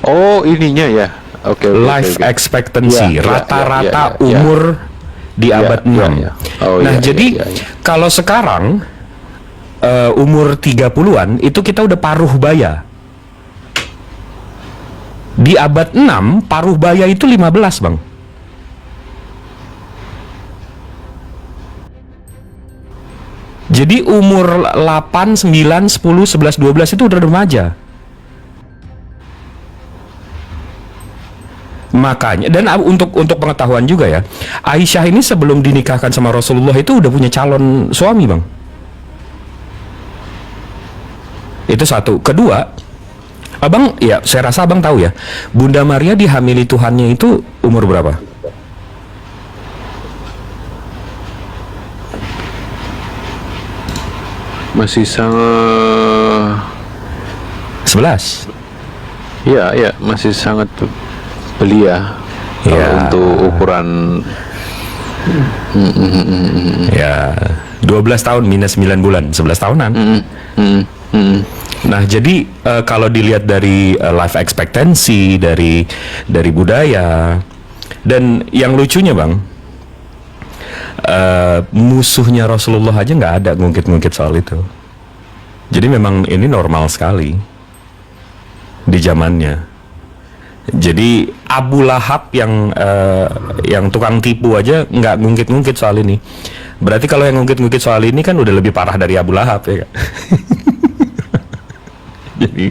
Oh, ininya ya. Oke, oke, oke, Life oke. expectancy, Ya, ya, ya, rata-rata ya, ya. umur di Ya, abad 6. ya, ya. Oh, Nah, ya, ya, jadi ya, ya. kalau sekarang umur 30-an itu kita udah paruh baya. Di abad 6 paruh baya itu 15, Bang. Jadi umur 8, 9, 10, 11, 12 itu udah remaja. Makanya, dan untuk pengetahuan juga ya, Aisyah ini sebelum dinikahkan sama Rasulullah itu udah punya calon suami, Bang. Itu satu. Kedua, Abang, ya saya rasa Abang tahu ya, Bunda Maria dihamili Tuhannya itu umur berapa? Masih sangat. 11. Ya, ya, masih sangat belia. Kalau Ya. untuk ukuran. Ya, 12 tahun minus 9 bulan, 11 tahunan. Nah, jadi kalau dilihat dari life expectancy, dari budaya, dan yang lucunya, Bang, musuhnya Rasulullah aja nggak ada ngungkit-ngungkit soal itu. Jadi memang ini normal sekali di zamannya. Jadi Abu Lahab yang tukang tipu aja nggak ngungkit-ngungkit soal ini. Berarti kalau yang ngungkit-ngungkit soal ini kan udah lebih parah dari Abu Lahab, ya kan? Jadi,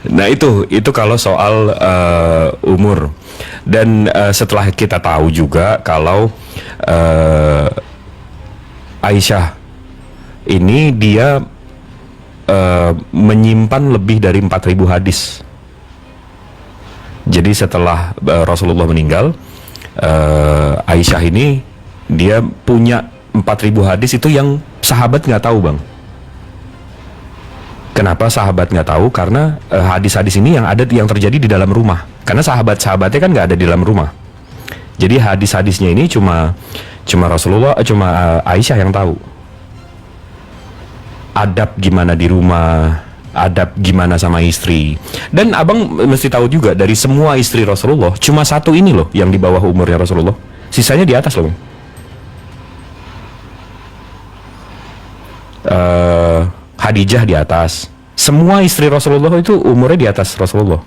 nah itu kalau soal umur. Dan setelah kita tahu juga kalau Aisyah ini dia menyimpan lebih dari 4.000 hadis. Jadi setelah Rasulullah meninggal, Aisyah ini dia punya 4.000 hadis itu yang sahabat nggak tahu, Bang. Kenapa sahabat nggak tahu? Karena hadis-hadis ini yang terjadi di dalam rumah. Karena sahabat-sahabatnya kan nggak ada di dalam rumah. Jadi hadis-hadisnya ini cuma Rasulullah, cuma Aisyah yang tahu. Adab gimana di rumah, adab gimana sama istri. Dan Abang mesti tahu juga dari semua istri Rasulullah, cuma satu ini loh yang di bawah umurnya Rasulullah. Sisanya di atas loh. Khadijah di atas. Semua istri Rasulullah itu umurnya di atas Rasulullah.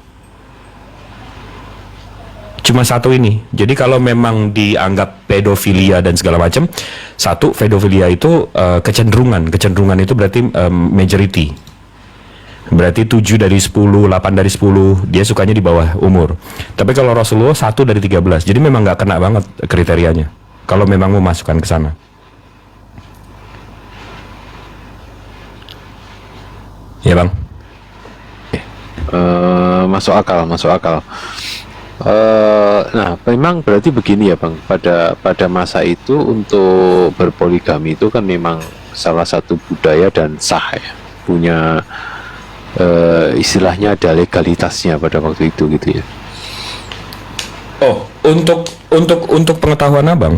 Cuma satu ini. Jadi kalau memang dianggap pedofilia dan segala macam, satu, pedofilia itu kecenderungan itu berarti majority. Berarti 7 dari 10, 8 dari 10 dia sukanya di bawah umur. Tapi kalau Rasulullah 1 dari 13. Jadi memang nggak kena banget kriterianya kalau memang mau masukkan ke sana. Ya, Bang. Masuk akal, masuk akal. Nah, memang berarti begini ya, Bang. Pada masa itu untuk berpoligami itu kan memang salah satu budaya dan sah ya. Punya istilahnya ada legalitasnya pada waktu itu gitu ya. Oh, untuk pengetahuan Abang,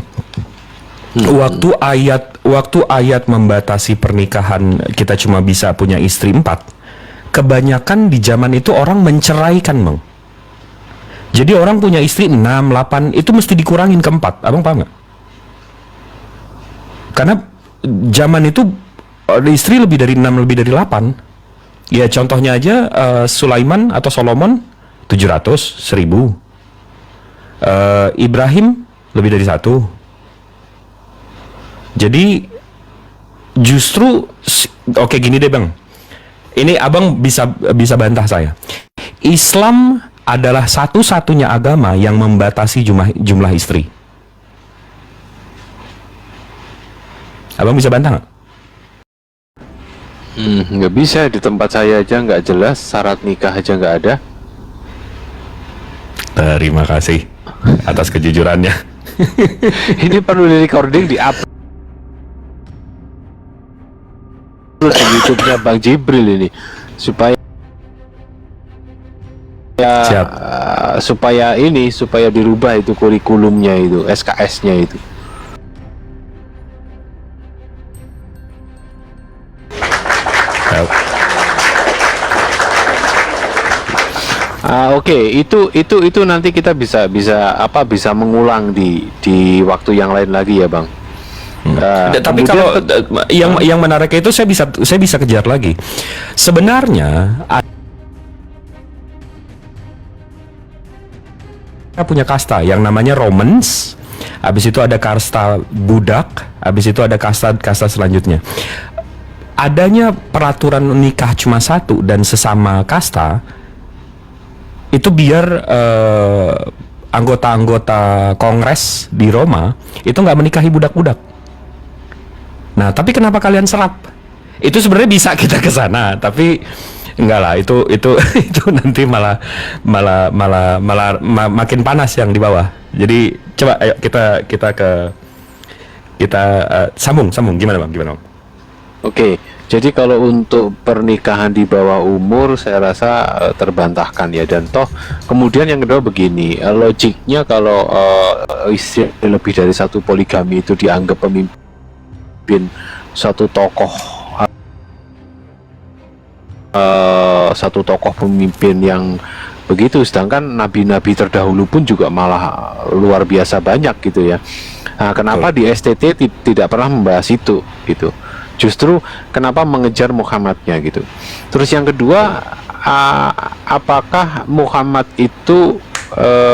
waktu ayat membatasi pernikahan kita cuma bisa punya istri 4, kebanyakan di zaman itu orang menceraikan, Bang. Jadi orang punya istri 6, 8 itu mesti dikurangin ke 4. Abang paham nggak? Karena zaman itu istri lebih dari 6, lebih dari 8. Ya contohnya aja Sulaiman atau Solomon 700, 1000. Ibrahim lebih dari 1. Jadi justru oke, gini deh, Bang. Ini Abang bisa bantah saya. Islam adalah satu-satunya agama yang membatasi jumlah istri. Abang bisa bantah nggak? Nggak bisa, di tempat saya aja nggak jelas, syarat nikah aja nggak ada. Terima kasih atas kejujurannya. Ini perlu di recording, di upload di YouTube-nya Bang Jibril ini supaya Siap. supaya dirubah itu kurikulumnya itu, SKS-nya itu. Oke, itu nanti kita bisa mengulang di waktu yang lain lagi ya, Bang. Tapi Kemudian kalau yang menarik itu saya bisa kejar lagi. Sebenarnya kita punya kasta yang namanya Romans, habis itu ada kasta budak, habis itu ada kasta selanjutnya. Adanya peraturan nikah cuma satu dan sesama kasta itu biar anggota-anggota kongres di Roma itu nggak menikahi budak-budak. Nah, tapi kenapa kalian serap? Itu sebenarnya bisa kita ke sana, tapi enggak lah. Itu itu nanti malah makin panas yang di bawah. Jadi coba ayo kita sambung gimana Bang? Oke, jadi kalau untuk pernikahan di bawah umur saya rasa terbantahkan ya, dan toh kemudian yang kedua begini, logiknya kalau istri lebih dari satu poligami itu dianggap pemimpin satu tokoh pemimpin yang begitu, sedangkan nabi-nabi terdahulu pun juga malah luar biasa banyak gitu ya. Nah, kenapa di STT tidak pernah membahas itu gitu? Justru kenapa mengejar Muhammadnya gitu. Terus yang kedua, apakah Muhammad itu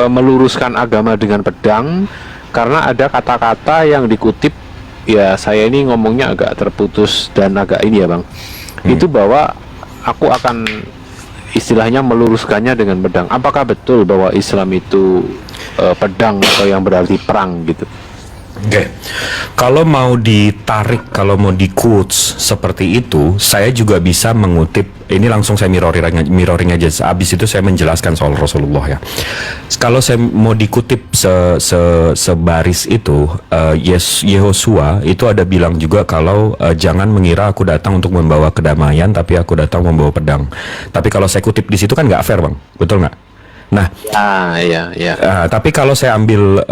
meluruskan agama dengan pedang? Karena ada kata-kata yang dikutip, ya saya ini ngomongnya agak terputus dan agak ini ya Bang, itu bahwa aku akan istilahnya meluruskannya dengan pedang. Apakah betul bahwa Islam itu pedang atau yang berarti perang gitu? Oke, kalau mau ditarik, kalau mau di quotes seperti itu, saya juga bisa mengutip. Ini langsung saya mirroring aja. Abis itu saya menjelaskan soal Rasulullah ya. Kalau saya mau dikutip sebaris itu, Yehosua itu ada bilang juga kalau jangan mengira aku datang untuk membawa kedamaian, tapi aku datang membawa pedang. Tapi kalau saya kutip di situ kan nggak fair Bang, betul nggak? Nah, ya. Tapi kalau saya ambil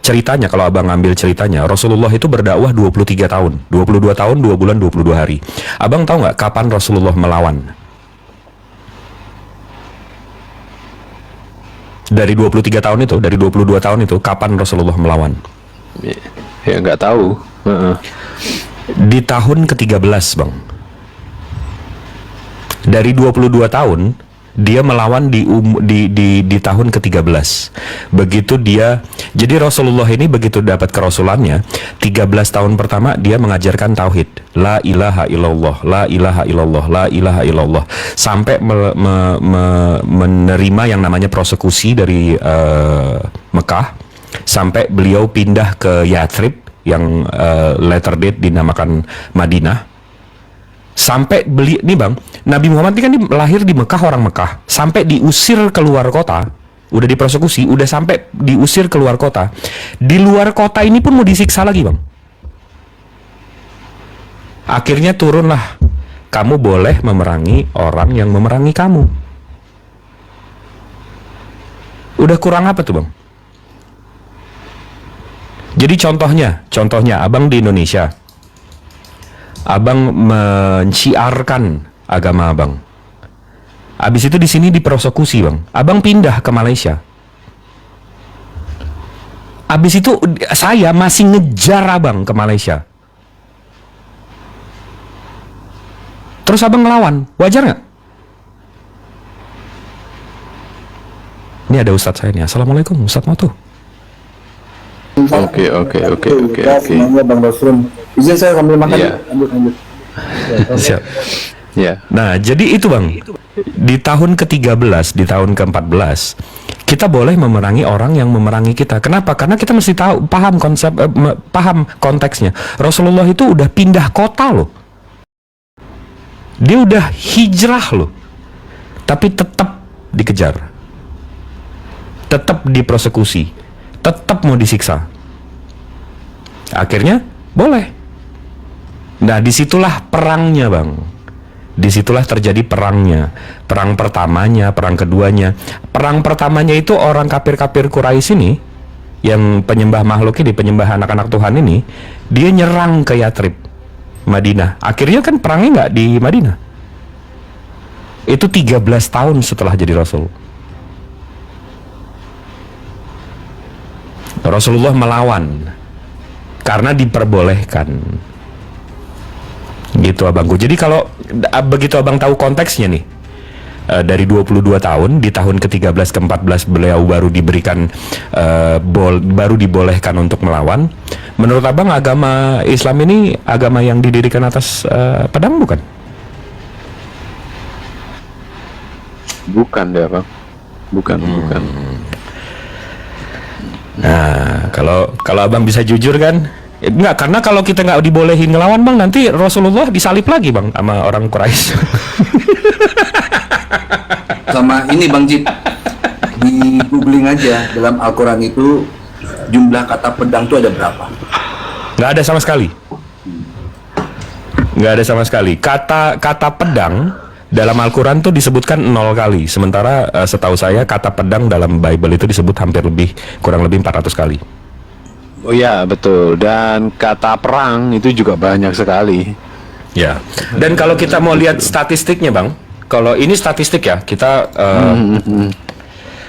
ceritanya, kalau Abang ambil ceritanya, Rasulullah itu berdakwah 23 tahun, 22 tahun, 2 bulan, 22 hari. Abang tahu nggak kapan Rasulullah melawan? Dari 23 tahun itu, dari 22 tahun itu, kapan Rasulullah melawan? Ya nggak tahu. Di tahun ke-13, Bang. Dari 22 tahun dia melawan di tahun ke-13. Begitu dia, jadi Rasulullah ini begitu dapat kerasulannya, 13 tahun pertama dia mengajarkan tauhid, la ilaha illallah, la ilaha illallah, la ilaha illallah, sampai menerima yang namanya prosekusi dari Mekah, sampai beliau pindah ke Yathrib yang later date dinamakan Madinah. Sampai nih Bang, Nabi Muhammad ini kan lahir di Mekah, orang Mekah, sampai diusir keluar kota, udah dipersekusi, udah sampai diusir keluar kota. Di luar kota ini pun mau disiksa lagi Bang. Akhirnya turunlah, kamu boleh memerangi orang yang memerangi kamu. Udah kurang apa tuh Bang? Jadi contohnya Abang di Indonesia, Abang menciarkan agama Abang. Habis itu di sini dipersekusi Bang. Abang pindah ke Malaysia. Habis itu saya masih ngejar Abang ke Malaysia. Terus Abang ngelawan, wajar nggak? Ini ada Ustadz saya nih. Assalamualaikum Ustadz Matu. Oke. Semuanya Bang Rasul. Izin saya sambil makan. Iya. Lanjut. Siap. Ya. Nah, jadi itu Bang. Di tahun ke-13, di tahun ke-14, kita boleh memerangi orang yang memerangi kita. Kenapa? Karena kita mesti tahu, paham konsep, paham konteksnya. Rasulullah itu udah pindah kota loh. Dia udah hijrah loh. Tapi tetap dikejar. Tetap dipersekusi. Tetap mau disiksa. Akhirnya boleh. Nah, disitulah perangnya Bang. Disitulah terjadi perangnya. Perang pertamanya, perang keduanya. Perang pertamanya itu orang kafir-kafir Quraisy ini, yang penyembah makhluk ini, penyembah anak-anak Tuhan ini, dia nyerang ke Yathrib, Madinah. Akhirnya kan perangnya nggak di Madinah. Itu 13 tahun setelah jadi Rasul. Rasulullah melawan karena diperbolehkan. Gitu abangku. Jadi kalau begitu abang tahu konteksnya nih, dari 22 tahun, di tahun ke-13 ke-14 beliau baru diberikan baru dibolehkan untuk melawan. Menurut abang agama Islam ini agama yang didirikan atas pedang bukan? Bukan deh bang, bukan. Nah, kalau abang bisa jujur kan, enggak, karena kalau kita nggak dibolehin ngelawan bang, nanti Rasulullah disalib lagi bang sama orang Quraisy. Sama ini Bang Jip, di googling aja dalam Al-Quran itu jumlah kata pedang itu ada berapa? Nggak ada sama sekali. Nggak ada sama sekali. Kata pedang dalam Al-Quran tuh disebutkan 0 kali. Sementara setahu saya kata pedang dalam Bible itu disebut kurang lebih 400 kali. Oh iya betul. Dan kata perang itu juga banyak sekali. Ya. Dan kalau kita mau lihat statistiknya bang, kalau ini statistik ya, kita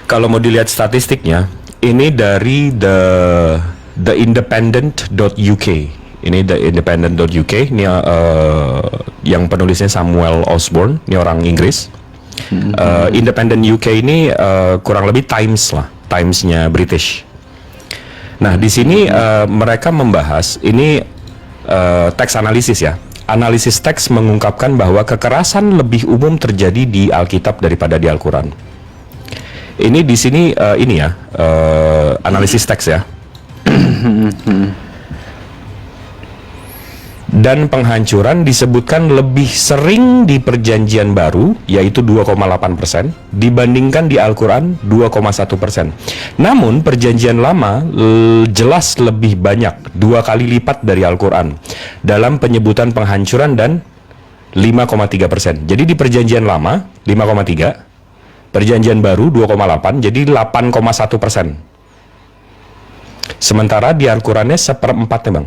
kalau mau dilihat statistiknya, ini dari the independent.uk. Ini the independent.uk. Ini yang penulisnya Samuel Osborne, ini orang Inggris. Independent UK ini kurang lebih Timesnya British. Nah di sini mereka membahas ini teks analisis ya. Analisis teks mengungkapkan bahwa kekerasan lebih umum terjadi di Alkitab daripada di Al-Quran. Ini di sini ini ya analisis teks ya. Dan penghancuran disebutkan lebih sering di Perjanjian Baru, yaitu 2,8%, dibandingkan di Al-Quran 2,1%. Namun Perjanjian Lama jelas lebih banyak, 2 kali lipat dari Al-Quran, dalam penyebutan penghancuran dan 5,3%. Jadi di Perjanjian Lama 5,3%, Perjanjian Baru 2,8%, jadi 8,1%. Sementara di Al-Qurannya 1/4 bang.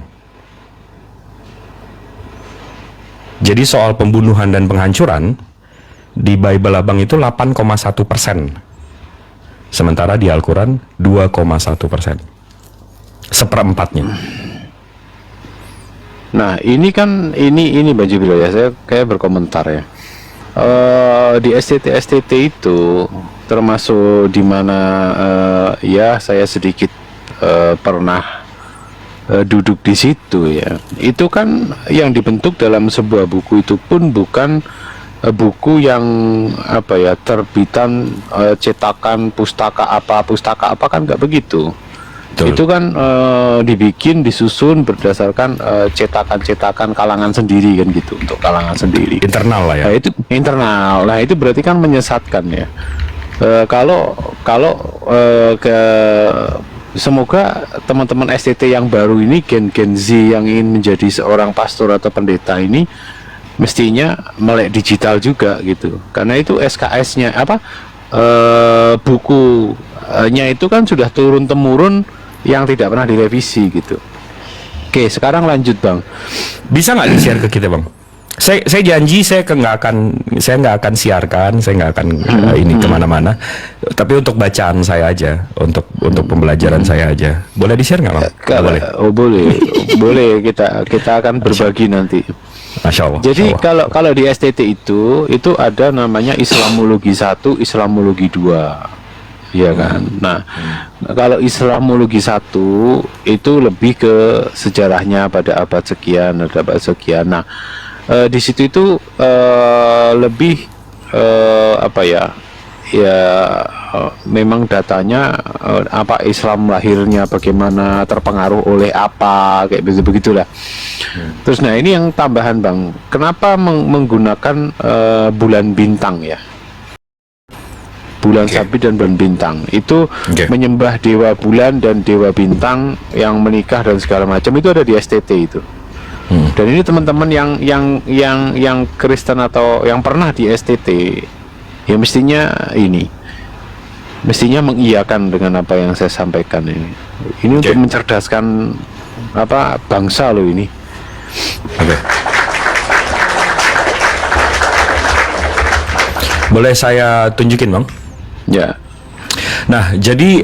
Jadi soal pembunuhan dan penghancuran di Bible abang itu 8,1%. Sementara di Al-Quran 2,1%. 1/4-nya. Nah ini kan ini Bang Jibril ya, saya kayak berkomentar ya. Di STT itu termasuk di mana ya saya sedikit pernah duduk di situ ya. Itu kan yang dibentuk dalam sebuah buku itu pun bukan buku yang apa ya, terbitan cetakan pustaka apa kan nggak begitu. Betul. Itu kan dibikin, disusun berdasarkan cetakan-cetakan kalangan sendiri kan gitu, untuk kalangan sendiri. Internal lah ya. Nah, itu internal. Nah, itu berarti kan menyesatkan ya. Kalau semoga teman-teman STT yang baru ini, Gen Z yang ingin menjadi seorang pastor atau pendeta ini mestinya melek digital juga gitu. Karena itu SKS-nya bukunya itu kan sudah turun temurun yang tidak pernah direvisi gitu. Oke, sekarang lanjut Bang. Bisa nggak di-share ke kita bang? Saya janji saya nggak akan siarkan, saya nggak akan ini kemana-mana. Tapi untuk bacaan saya aja, untuk pembelajaran saya aja. Boleh di-share nggak bang? Boleh. Oh boleh, boleh kita akan berbagi nanti. Masya Allah. Jadi Masya Allah. kalau di STT itu ada namanya Islamologi 1, Islamologi 2. Iya kan. Nah, kalau Islamologi 1 itu lebih ke sejarahnya pada abad sekian, ada abad sekian. Nah, di situ itu lebih apa ya? Ya memang datanya apa Islam lahirnya bagaimana, terpengaruh oleh apa, kayak begitulah. Terus nah ini yang tambahan Bang, kenapa menggunakan bulan bintang ya? Bulan sabit dan bulan bintang itu menyembah dewa bulan dan dewa bintang yang menikah dan segala macam, itu ada di STT itu. Dan ini teman-teman yang Kristen atau yang pernah di STT ya mestinya mengiyakan dengan apa yang saya sampaikan ini. Ini untuk mencerdaskan bangsa loh ini. Boleh saya tunjukin bang? Ya. Nah, jadi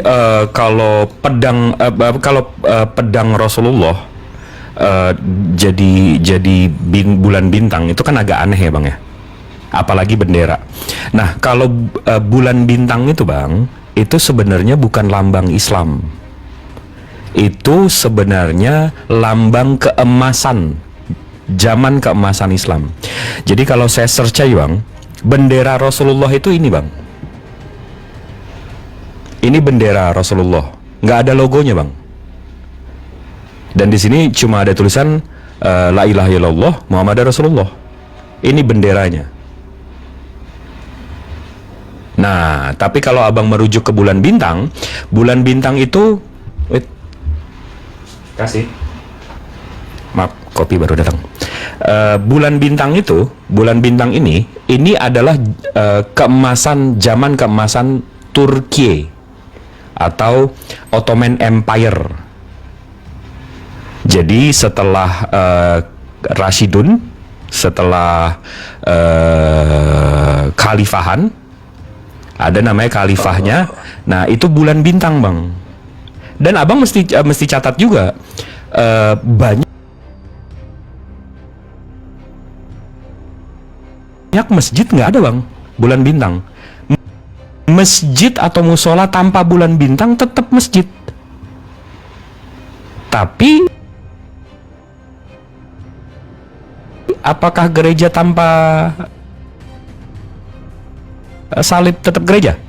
kalau pedang Rasulullah jadi bulan bintang itu kan agak aneh ya Bang ya. Apalagi bendera. Nah, kalau bulan bintang itu Bang, itu sebenarnya bukan lambang Islam. Itu sebenarnya lambang keemasan, zaman keemasan Islam. Jadi kalau saya search aja Bang, bendera Rasulullah itu ini Bang. Ini bendera Rasulullah, nggak ada logonya Bang. Dan di sini cuma ada tulisan La ilaha illallah Muhammad Rasulullah. Ini benderanya. Nah, tapi kalau abang merujuk ke bulan bintang itu, kasih, maaf, kopi baru datang. Bulan bintang ini adalah zaman keemasan Turki atau Ottoman Empire. Jadi setelah Rashidun, setelah Khalifahan, ada namanya khalifahnya. Nah, itu bulan bintang Bang. Dan abang mesti catat juga banyak masjid nggak ada Bang bulan bintang. Masjid atau musola tanpa bulan bintang tetap masjid. Tapi apakah gereja tanpa salib tetap gereja?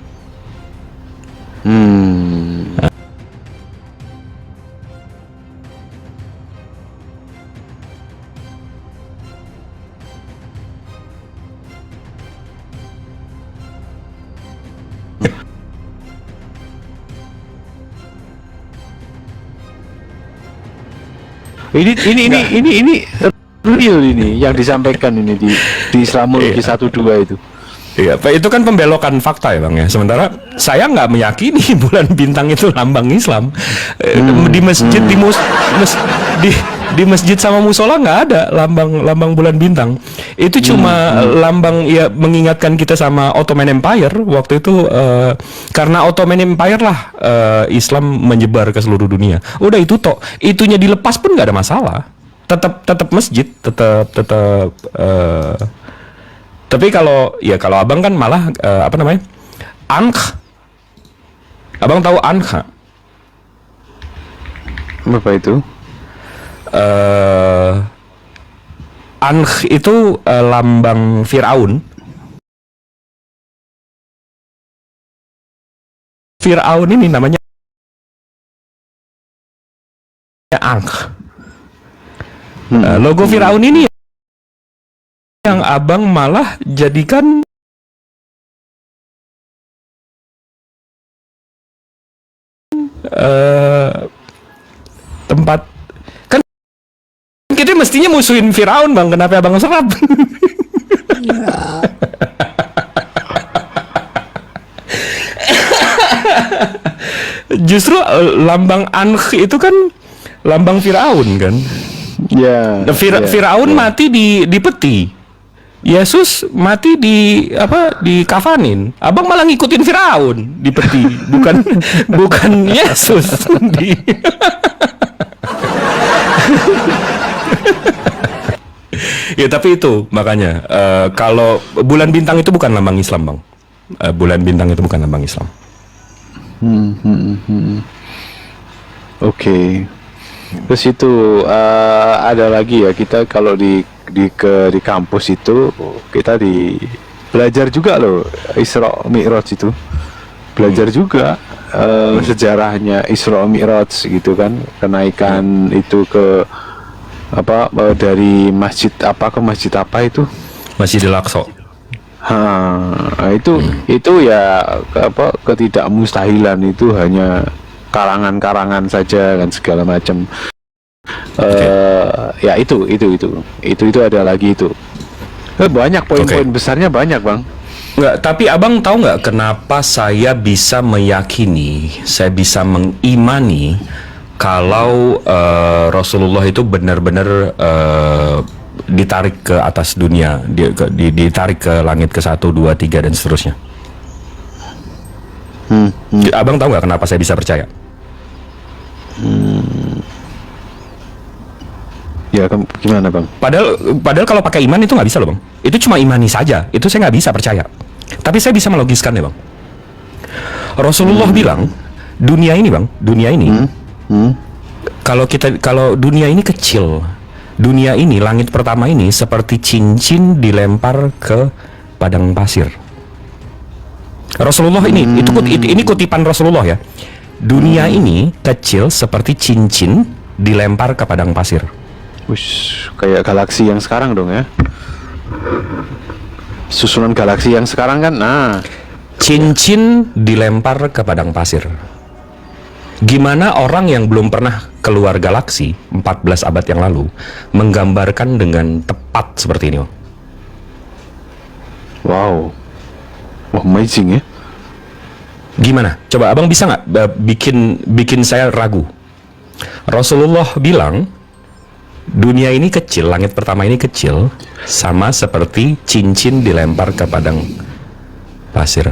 Ini real ini yang disampaikan ini di Islamologi 1-2 itu. Iya, itu kan pembelokan fakta ya Bang ya. Sementara saya nggak meyakini bulan bintang itu lambang Islam. Di masjid, di masjid sama musola nggak ada lambang bulan bintang. Itu cuma lambang ya mengingatkan kita sama Ottoman Empire waktu itu, karena Ottoman Empire lah Islam menyebar ke seluruh dunia. Udah itu tok. Itunya dilepas pun nggak ada masalah. Tetap masjid, tetap tapi kalau abang kan malah apa namanya? Ankh. Abang tahu Ankh? Apa itu? Ankh itu lambang Firaun. Firaun ini namanya Ankh. Logo Firaun ini yang abang malah jadikan tempat, kan kita mestinya musuhin Firaun Bang, kenapa abang serap? Justru lambang Ankh itu kan lambang Firaun kan. Ya. Firaun mati di peti. Yesus mati di kafanin. Abang malah ngikutin Firaun di peti, bukan Yesus di. Ya tapi itu makanya kalau bulan bintang itu bukan lambang Islam Bang. Bulan bintang itu bukan lambang Islam. Oke. Terus itu ada lagi ya, kita kalau di kampus itu kita belajar juga loh Isra Mi'raj itu. Belajar juga sejarahnya Isra Mi'raj gitu kan, kenaikan itu ke dari masjid apa ke masjid apa itu? Masjidil Aqsa. Itu ya ketidakmustahilan itu hanya karangan-karangan saja kan segala macam. Ya itu ada lagi itu. Banyak poin-poin besarnya banyak Bang. Enggak, tapi abang tahu nggak kenapa saya bisa meyakini, saya bisa mengimani kalau Rasulullah itu benar-benar ditarik ke atas dunia, ditarik ke langit ke 1, 2, 3 dan seterusnya. Abang tahu nggak kenapa saya bisa percaya? Ya, gimana bang? Padahal kalau pakai iman itu nggak bisa loh bang. Itu cuma imani saja. Itu saya nggak bisa percaya. Tapi saya bisa melogiskan ya bang. Rasulullah bilang dunia ini bang, dunia ini kalau dunia ini kecil, dunia ini langit pertama ini seperti cincin dilempar ke padang pasir. Rasulullah ini kutipan Rasulullah ya. Dunia ini kecil seperti cincin dilempar ke padang pasir. Wush, kayak galaksi yang sekarang dong ya. Susunan galaksi yang sekarang kan, nah. Cincin dilempar ke padang pasir. Gimana orang yang belum pernah keluar galaksi 14 abad yang lalu menggambarkan dengan tepat seperti ini? Wow, wah, amazing ya. Gimana? Coba abang bisa nggak bikin saya ragu? Rasulullah bilang dunia ini kecil, langit pertama ini kecil, sama seperti cincin dilempar ke padang pasir.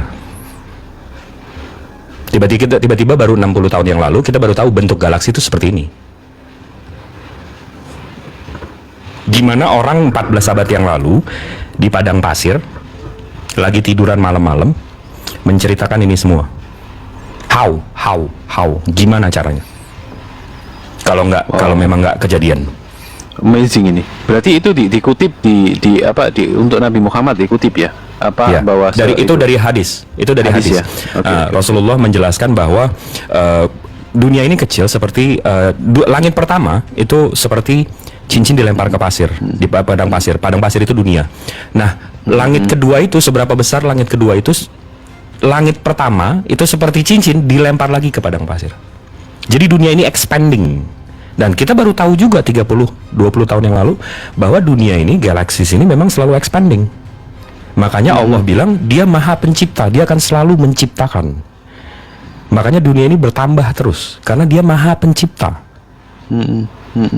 Tiba-tiba baru 60 tahun yang lalu kita baru tahu bentuk galaksi itu seperti ini. Gimana orang 14 abad yang lalu di padang pasir lagi tiduran malam-malam menceritakan ini semua. How? Gimana caranya? Kalau memang nggak kejadian. Amazing ini. Berarti itu dikutip untuk Nabi Muhammad dikutip ya? Ya, bahwa dari hadis. Itu dari hadis. Ya? Okay. Rasulullah menjelaskan bahwa dunia ini kecil seperti langit pertama itu seperti cincin dilempar ke pasir di padang pasir. Padang pasir itu dunia. Nah, langit kedua itu seberapa besar langit kedua itu? Langit pertama itu seperti cincin dilempar lagi ke padang pasir. Jadi dunia ini expanding. Dan kita baru tahu juga 30-20 tahun yang lalu bahwa dunia ini, galaksis ini memang selalu expanding. Makanya Allah bilang dia maha pencipta, dia akan selalu menciptakan. Makanya dunia ini bertambah terus karena dia maha pencipta.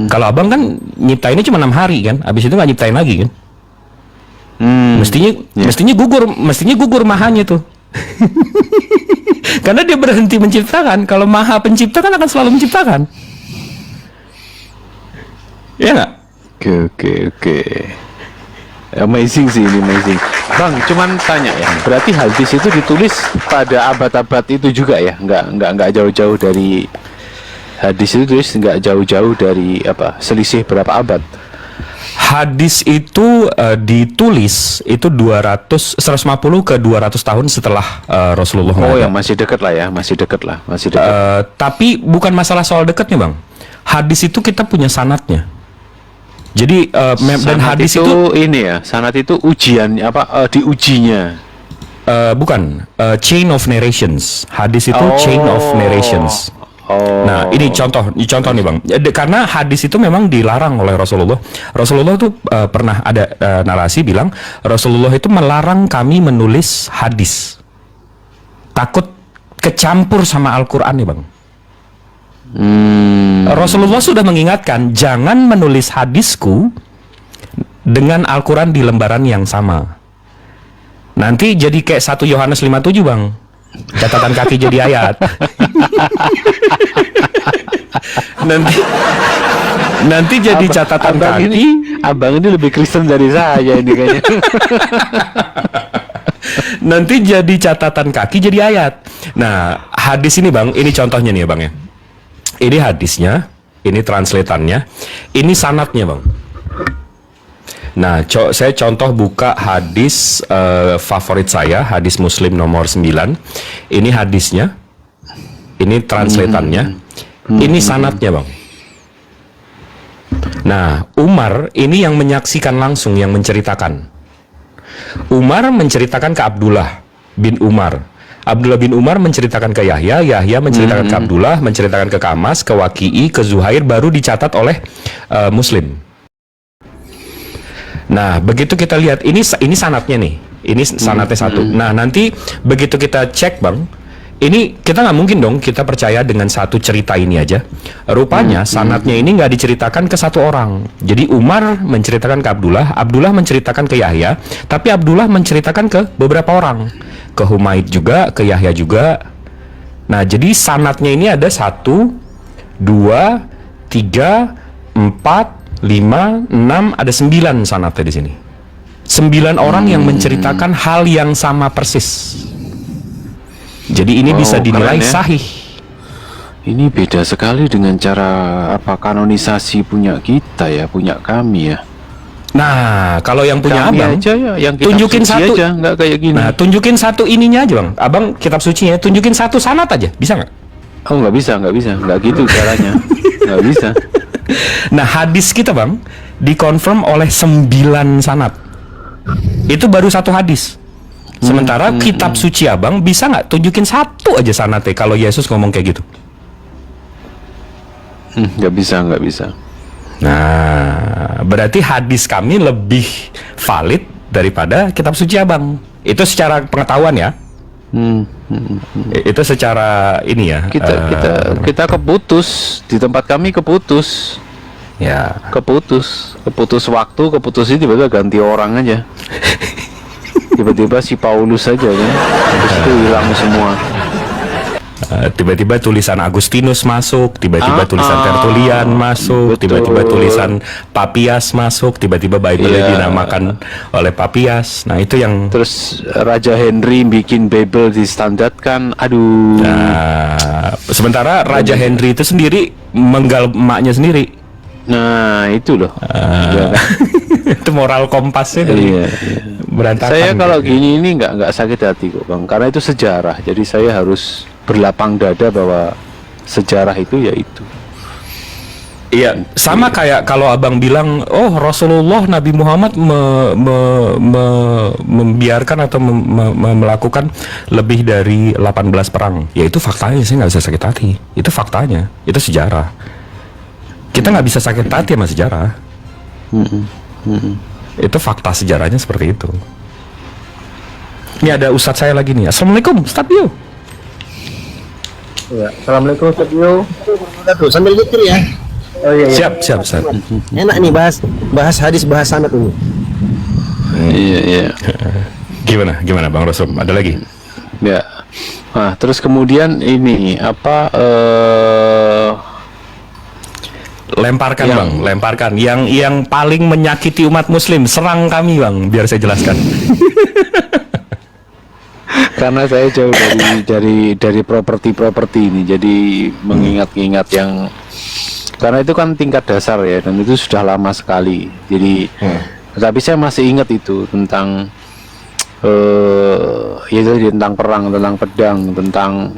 Kalau abang kan nyiptainnya cuma 6 hari kan, habis itu nggak nyiptain lagi kan. Mestinya gugur mahanya tuh. Karena dia berhenti menciptakan. Kalau maha pencipta kan akan selalu menciptakan. Ya nggak? Oke. Amazing sih ini, amazing. Bang, cuman tanya ya, berarti hadis itu ditulis pada abad-abad itu juga ya? Nggak jauh-jauh dari hadis itu tulis nggak jauh-jauh dari selisih berapa abad? Hadis itu ditulis itu 150 ke 200 tahun setelah Rasulullah. Oh, yang masih dekat lah. Tapi bukan masalah soal dekatnya, Bang. Hadis itu kita punya sanadnya. Jadi dan hadis itu ini ya, sanad itu ujian diujinya. Bukan chain of narrations. Hadis itu chain of narrations. Nah, ini contoh nih Bang. Karena hadis itu memang dilarang oleh Rasulullah. Rasulullah itu pernah ada narasi bilang Rasulullah itu melarang kami menulis hadis. Takut kecampur sama Al-Qur'an nih, Bang. Rasulullah sudah mengingatkan jangan menulis hadisku dengan Al-Quran di lembaran yang sama. Nanti jadi kayak 1 Yohanes 5:7 Bang. Catatan kaki jadi ayat. nanti jadi catatan kaki. Abang ini lebih Kristen dari saya ini kayaknya. Nanti jadi catatan kaki jadi ayat. Nah, hadis ini Bang, ini contohnya nih ya Bang ya. Ini hadisnya, ini translatannya, ini sanadnya Bang. Nah, saya contoh buka hadis favorit saya, hadis Muslim nomor 9. Ini hadisnya, ini translatannya, ini sanadnya Bang. Nah, Umar ini yang menyaksikan langsung, yang menceritakan. Umar menceritakan ke Abdullah bin Umar. Abdullah bin Umar menceritakan ke Yahya, Yahya menceritakan ke Abdullah, menceritakan ke Kamas, ke Waqi'i, ke Zuhair, baru dicatat oleh Muslim. Nah, begitu kita lihat, ini sanadnya nih, ini sanadnya satu. Nah, nanti begitu kita cek Bang, ini kita nggak mungkin dong kita percaya dengan satu cerita ini aja. Rupanya sanadnya ini nggak diceritakan ke satu orang. Jadi Umar menceritakan ke Abdullah, Abdullah menceritakan ke Yahya, tapi Abdullah menceritakan ke beberapa orang. Ke Humaid juga, ke Yahya juga, Nah, jadi sanatnya ini ada 1, 2, 3, 4, 5, 6, ada 9 sanatnya di sini. 9 orang yang menceritakan hal yang sama persis. Jadi ini bisa dinilai keren ya. sahih. Ini beda sekali dengan cara kanonisasi punya kita ya, punya kami ya. Nah, kalau yang punya Kami abang, aja ya, yang kitab tunjukin suci satu. aja, nggak kayak gini. Nah, tunjukin satu ininya aja bang. Abang kitab sucinya, tunjukin satu sanat aja, bisa nggak? Oh nggak bisa, nggak gitu caranya, nggak bisa. Nah, hadis kita bang, dikonfirm oleh 9 sanat. Itu baru satu hadis. Sementara kitab suci abang bisa nggak tunjukin satu aja sanatnya kalau Yesus ngomong kayak gitu? Nggak bisa. Nah, berarti hadis kami lebih valid daripada kitab suci abang. Itu secara pengetahuan ya. Itu secara ini ya. Kita keputus di tempat kami keputus waktu, keputus ini tiba-tiba ganti orang aja. Tiba-tiba si Paulus aja kan, habis itu hilang semua. Tiba-tiba tulisan Agustinus masuk, tiba-tiba tulisan Tertullian masuk, betul. tiba-tiba tulisan Papias masuk, tiba-tiba Bible Iya. dinamakan oleh Papias. Nah, itu yang Terus Raja Henry bikin Bible distandarkan, aduh. nah, sementara Raja Henry itu sendiri menggal emaknya sendiri. Nah itu loh. Ya kan? Itu moral kompasnya dari Iya. berantakan. Saya kalau gini ini nggak sakit hati kok bang, karena itu sejarah. Jadi saya harus berlapang dada bahwa sejarah itu ya itu. Iya, sama kayak kalau abang bilang, oh Rasulullah Nabi Muhammad membiarkan atau melakukan lebih dari 18 perang. Ya itu faktanya, saya nggak bisa sakit hati. Itu faktanya, itu sejarah. Kita nggak bisa sakit hati sama sejarah. Itu fakta sejarahnya seperti itu. Ini ada ustadz saya lagi nih. Assalamualaikum, Ustadz Bio. Ya, assalamualaikum Ustaz Bio. Sambil mikir ya. Oh iya, iya. Siap, Ustadz. Enak nih bahas hadis, bahas sanad ini. Iya. Gimana Bang Rasul? Ada lagi? Ya. Nah, terus kemudian ini Lemparkan Bang, lemparkan. Yang paling menyakiti umat Muslim, serang kami Bang, biar saya jelaskan. karena saya jauh dari properti ini, jadi mengingat-ingat yang karena itu kan tingkat dasar ya, dan itu sudah lama sekali. Jadi tapi saya masih ingat itu tentang tentang perang, tentang pedang, tentang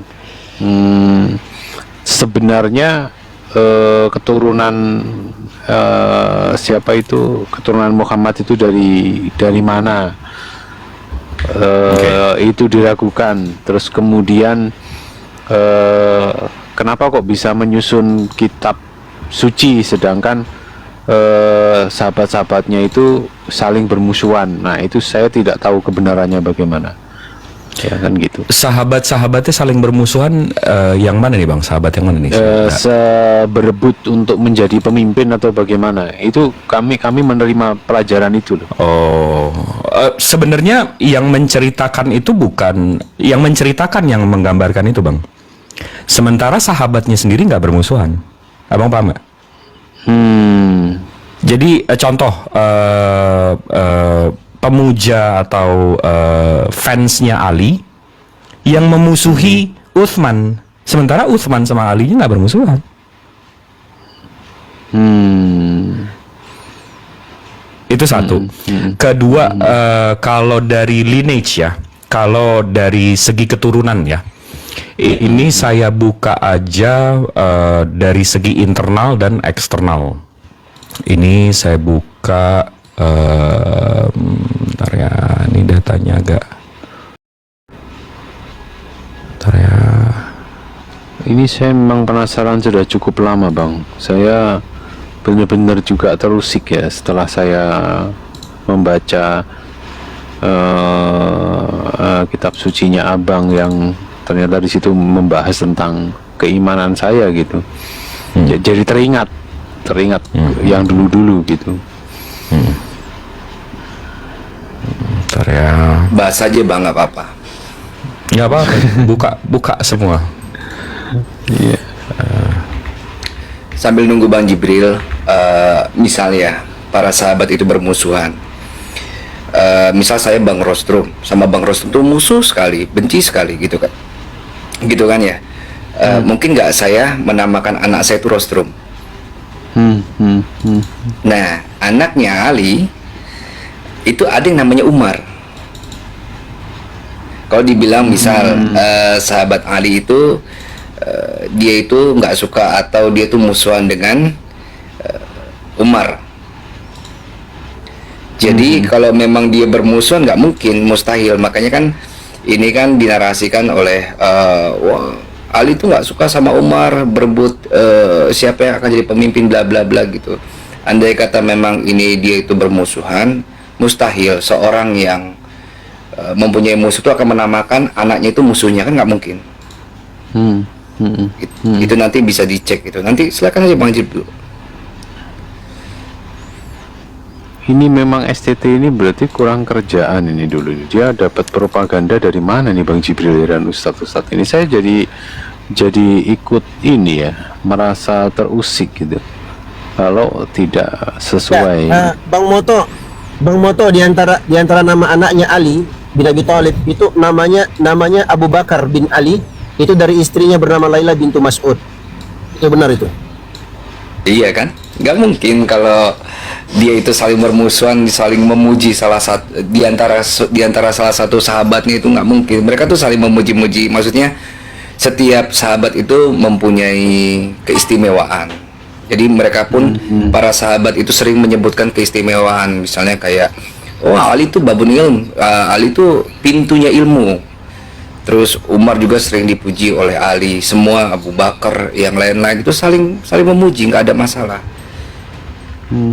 sebenarnya keturunan siapa itu, keturunan Muhammad itu dari mana, itu diragukan. Terus kemudian kenapa kok bisa menyusun kitab suci sedangkan sahabat-sahabatnya itu saling bermusuhan. Nah itu saya tidak tahu kebenarannya bagaimana. Ya kan gitu. Sahabat-sahabatnya saling bermusuhan, yang mana nih Bang? Sahabat yang mana nih? Berebut untuk menjadi pemimpin atau bagaimana? Itu kami menerima pelajaran itu loh. Oh, sebenarnya yang menceritakan itu bukan yang menceritakan, yang menggambarkan itu Bang. Sementara sahabatnya sendiri nggak bermusuhan. Abang paham nggak? Jadi contoh pemuja atau fansnya Ali yang memusuhi Utsman, sementara Utsman sama Ali-nya nggak bermusuhan. Itu satu. Kedua, kalau dari lineage ya, kalau dari segi keturunan ya, ini saya buka aja dari segi internal dan eksternal. Ini saya buka. Bentar ya, ini datanya agak. Bentar ya. Ini saya memang penasaran sudah cukup lama bang. Saya benar-benar juga terusik ya setelah saya membaca kitab sucinya abang yang ternyata di situ membahas tentang keimanan saya gitu. Jadi teringat yang dulu-dulu gitu. Bentar ya. Bahas aja bang, nggak apa-apa. Nggak apa-apa, buka semua. Iya. Sambil nunggu Bang Jibril, misalnya para sahabat itu bermusuhan. Misal saya Bang Rostrum sama Bang Rostrum itu musuh sekali, benci sekali gitu kan ya. Mungkin nggak saya menamakan anak saya itu Rostrum. Nah, anaknya Ali itu ada yang namanya Umar. Kalau dibilang misal sahabat Ali itu dia itu nggak suka atau dia itu musuhan dengan Umar. Jadi kalau memang dia bermusuhan nggak mungkin, mustahil. Makanya kan ini kan dinarasikan oleh wah, Ali itu nggak suka sama Umar, berebut siapa yang akan jadi pemimpin bla bla bla gitu. Andai kata memang ini dia itu bermusuhan, mustahil seorang yang mempunyai musuh itu akan menamakan anaknya itu musuhnya, kan nggak mungkin. Itu nanti bisa dicek itu. Nanti silakan aja Bang Jib dulu. Ini memang STT ini berarti kurang kerjaan ini dulu. Dia dapat propaganda dari mana nih Bang Jibril dan Ustadz ini? Saya jadi ikut ini ya, merasa terusik gitu. Kalau tidak sesuai. Ya, Bang Moto di antara nama anaknya Ali bin Abi Thalib itu namanya Abu Bakar bin Ali. Itu dari istrinya bernama Laila bintu Mas'ud. Itu benar itu? Iya kan? Nggak mungkin kalau dia itu saling bermusuhan, saling memuji salah satu di antara salah satu sahabatnya, itu nggak mungkin. Mereka tuh saling memuji-muji. Maksudnya setiap sahabat itu mempunyai keistimewaan. Jadi mereka pun para sahabat itu sering menyebutkan keistimewaan. Misalnya kayak, oh Ali itu babun ilmu, Ali itu pintunya ilmu. Terus Umar juga sering dipuji oleh Ali, semua Abu Bakar, yang lain-lain itu saling memuji, nggak ada masalah.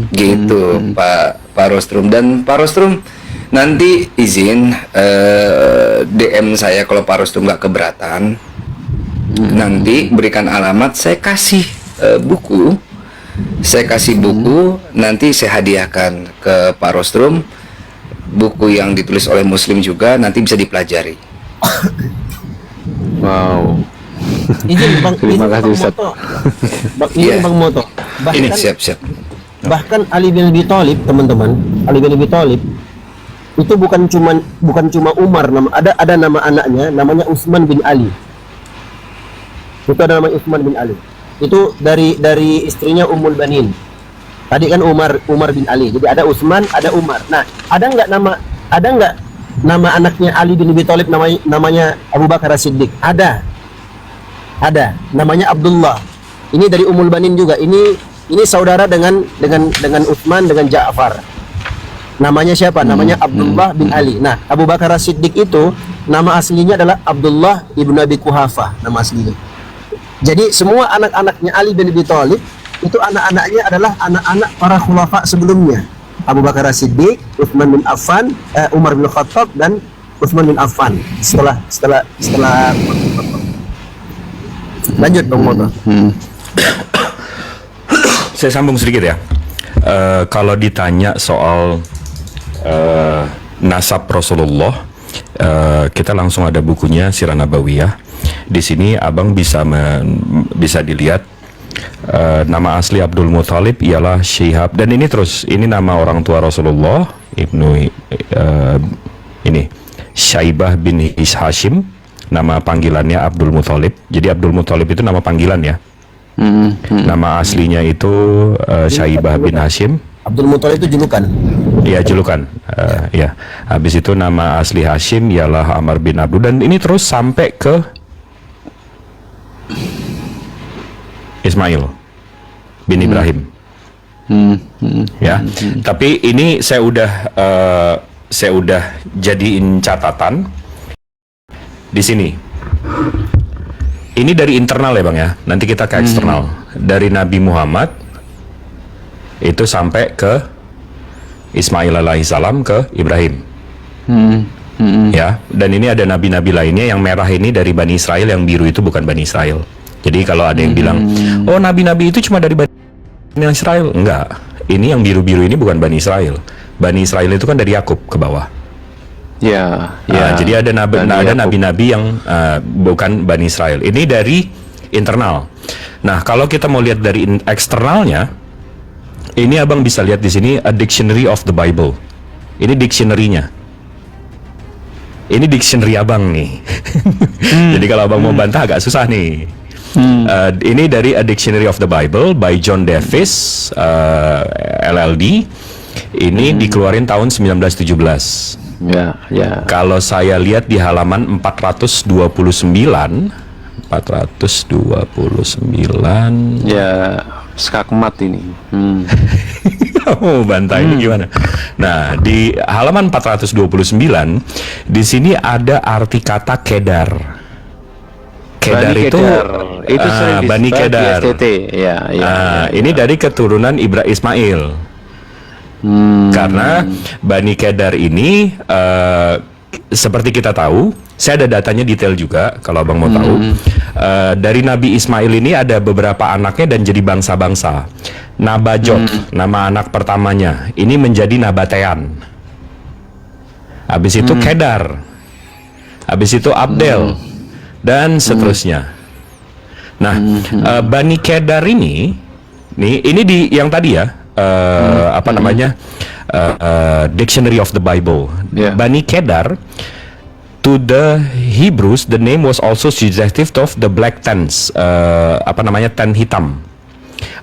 Gitu Pak Rostrum. Dan Pak Rostrum nanti izin DM saya kalau Pak Rostrum nggak keberatan. Nanti berikan alamat, saya kasih buku. Nanti saya hadiahkan ke Pak Rostrum. Buku yang ditulis oleh Muslim juga, nanti bisa dipelajari. Wow. Terima kasih Ustaz. Bang Moto. Ini siap. Bahkan Ali bin Abi Thalib, teman-teman, Ali bin Abi Thalib itu bukan cuma Umar, ada nama anaknya namanya Utsman bin Ali. Itu ada nama Utsman bin Ali. Itu dari istrinya Ummul Banin. Tadi kan Umar bin Ali. Jadi ada Utsman, ada Umar. Nah, ada nggak nama anaknya Ali bin Abi Thalib namanya Abu Bakar As-Siddiq? Ada, namanya Abdullah. Ini dari Ummul Banin juga. Ini saudara dengan Utsman dengan Ja'far. Namanya siapa? Namanya Abdullah bin Ali. Nah, Abu Bakar As-Siddiq itu nama aslinya adalah Abdullah ibnu Abi Quhafah, nama aslinya. Jadi semua anak-anaknya Ali bin Abi Thalib itu anak-anaknya adalah anak-anak para khulafa sebelumnya. Abu Bakar As-Siddiq, Utsman bin Affan, Umar bin Khattab, dan Utsman bin Affan. Setelah lanjut Bang Moto. Saya sambung sedikit ya. Kalau ditanya soal nasab Rasulullah, kita langsung ada bukunya Sirah Nabawiyah. Di sini abang bisa dilihat. Nama asli Abdul Muthalib ialah Syihab, dan ini nama orang tua Rasulullah ini Syaibah bin Hashim, nama panggilannya Abdul Muthalib. Jadi Abdul Muthalib itu nama panggilan ya. Nama aslinya itu Syaibah bin Hashim. Abdul Muthalib itu julukan. Iya, julukan. Ya. Habis itu nama asli Hashim ialah Amr bin Abdul, dan ini terus sampai ke Ismail bin Ibrahim. Ya. Tapi ini saya udah jadiin catatan di sini. Ini dari internal ya Bang ya. Nanti kita ke eksternal. Dari Nabi Muhammad itu sampai ke Ismail alaihissalam ke Ibrahim. Ya, dan ini ada nabi-nabi lainnya. Yang merah ini dari Bani Israel, yang biru itu bukan Bani Israel. Jadi kalau ada yang bilang, oh nabi-nabi itu cuma dari Bani Israel, enggak. Ini yang biru-biru ini bukan Bani Israel. Bani Israel itu kan dari Yakub ke bawah. Ya. Jadi ada nabi-nabi yang bukan Bani Israel. Ini dari internal. Nah, kalau kita mau lihat dari eksternalnya, ini abang bisa lihat di sini a dictionary of the Bible. Ini dictionary-nya. Ini dictionary abang nih. Jadi kalau abang mau bantah agak susah nih. Ini dari A Dictionary of the Bible by John Davis LLD. Ini dikeluarin tahun 1917. Ya, ya. Kalau saya lihat di halaman 429. Ya, skakmat ini. Oh, bantah ini gimana? Nah, di halaman 429 di sini ada arti kata kedar. Kedar Bani itu Kedar. Itu sering Bani disebut di Kedar. STT. Ya, ya. Ini dari keturunan Ibrahim Ismail. Karena Bani Kedar ini seperti kita tahu, saya ada datanya detail juga kalau abang mau tahu. Dari Nabi Ismail ini ada beberapa anaknya dan jadi bangsa-bangsa. Nabajot, nama anak pertamanya, ini menjadi Nabatean. Habis itu Kedar. Habis itu Abdel. Dan seterusnya. Nah, Bani Kedar ini di yang tadi ya, apa namanya, Dictionary of the Bible. Yeah. Bani Kedar, to the Hebrews, the name was also suggestive of the Black Tents, apa namanya, ten hitam,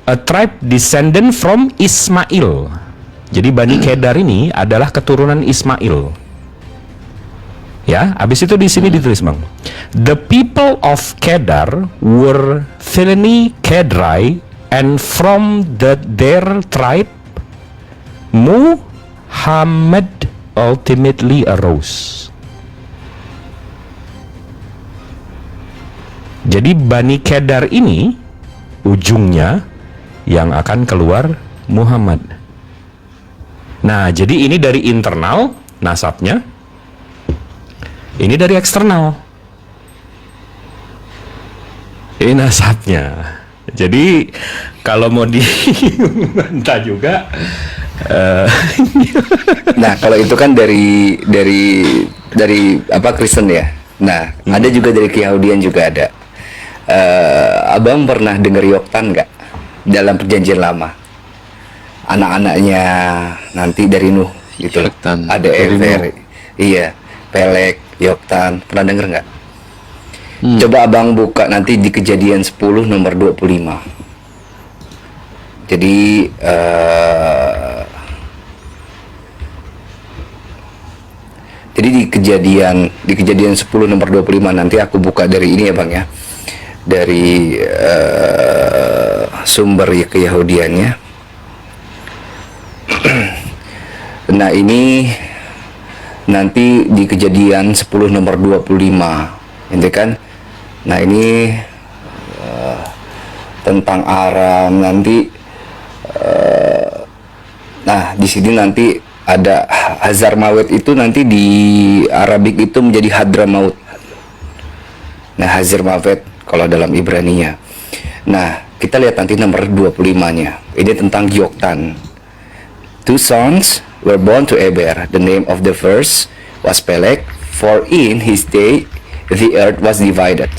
a tribe descendant from Ismail. Jadi Bani Kedar ini adalah keturunan Ismail. Ya, habis itu di sini ditulis bang, the people of Kedar were Phileni Kedrai, and from their tribe Muhammad ultimately arose. Jadi Bani Kedar ini ujungnya yang akan keluar Muhammad. Nah, jadi ini dari internal nasabnya. Ini dari eksternal. Ini nasabnya. Jadi kalau mau dibantah juga. Nah, kalau itu kan dari apa, Kristen ya. Nah, ada juga dari Yahudian juga ada. Abang pernah dengar Yoktan nggak dalam Perjanjian Lama? Anak-anaknya nanti dari Nuh gitu. Yoktan. Ada Dari Ever, Nuh. iya, Pelek, Yoktan. Pernah denger nggak? Coba abang buka nanti di Kejadian 10 nomor 25. Jadi di kejadian 10 nomor 25 nanti aku buka dari ini ya bang ya, dari sumber ya Keyahudiannya. Nah ini nanti di Kejadian 10 nomor 25, ini kan. Nah ini tentang Aram nanti. Nah di sini nanti ada Hazarmawet, itu nanti di Arabik itu menjadi Hadramaut. Nah Hazarmawet kalau dalam Ibraninya. Nah kita lihat nanti nomor 25-nya. Ini tentang Yoktan. Two sons were born to Eber. The name of the first was Peleg, for in his day the earth was divided.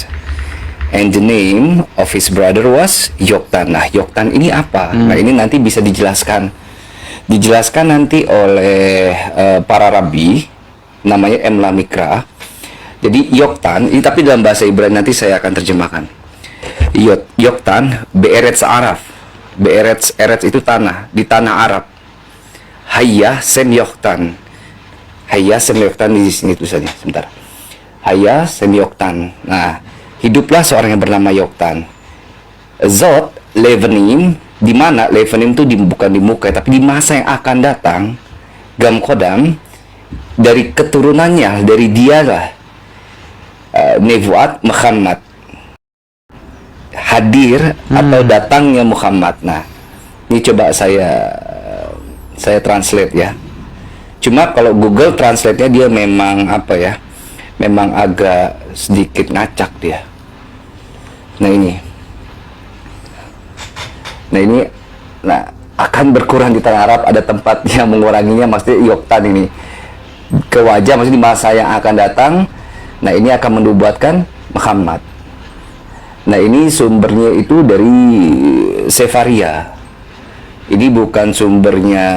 And the name of his brother was Yoktan. Nah, Yoktan ini apa? Nah, ini nanti bisa dijelaskan nanti oleh para rabi, namanya Emla Mikra. Jadi Yoktan ini, tapi dalam bahasa Ibrani nanti saya akan terjemahkan. Yoktan Be'eretz Araf. Be'eretz itu tanah, di tanah Arab. Hayya Sem Yoktan. Hayya Sem Yoktan di sini tulisannya, sebentar. Hayya Sem Yoktan. Nah, hiduplah seorang yang bernama Yoktan. Zot Levenim, di mana Levenim itu bukan di muka tapi di masa yang akan datang. Gam Kodam, dari keturunannya, dari dialah Nebuat Muhammad, hadir atau datangnya Muhammad. Nah, ini coba saya translate ya. Cuma kalau Google Translate-nya dia memang apa ya? Memang agak sedikit ngacak dia. Nah ini akan berkurang di tanah Arab, ada tempat yang menguranginya, maksudnya Yoktan ini ke wajah, maksudnya di masa yang akan datang. Nah ini akan menubuatkan Muhammad. Nah, ini sumbernya itu dari Sefaria. Ini bukan sumbernya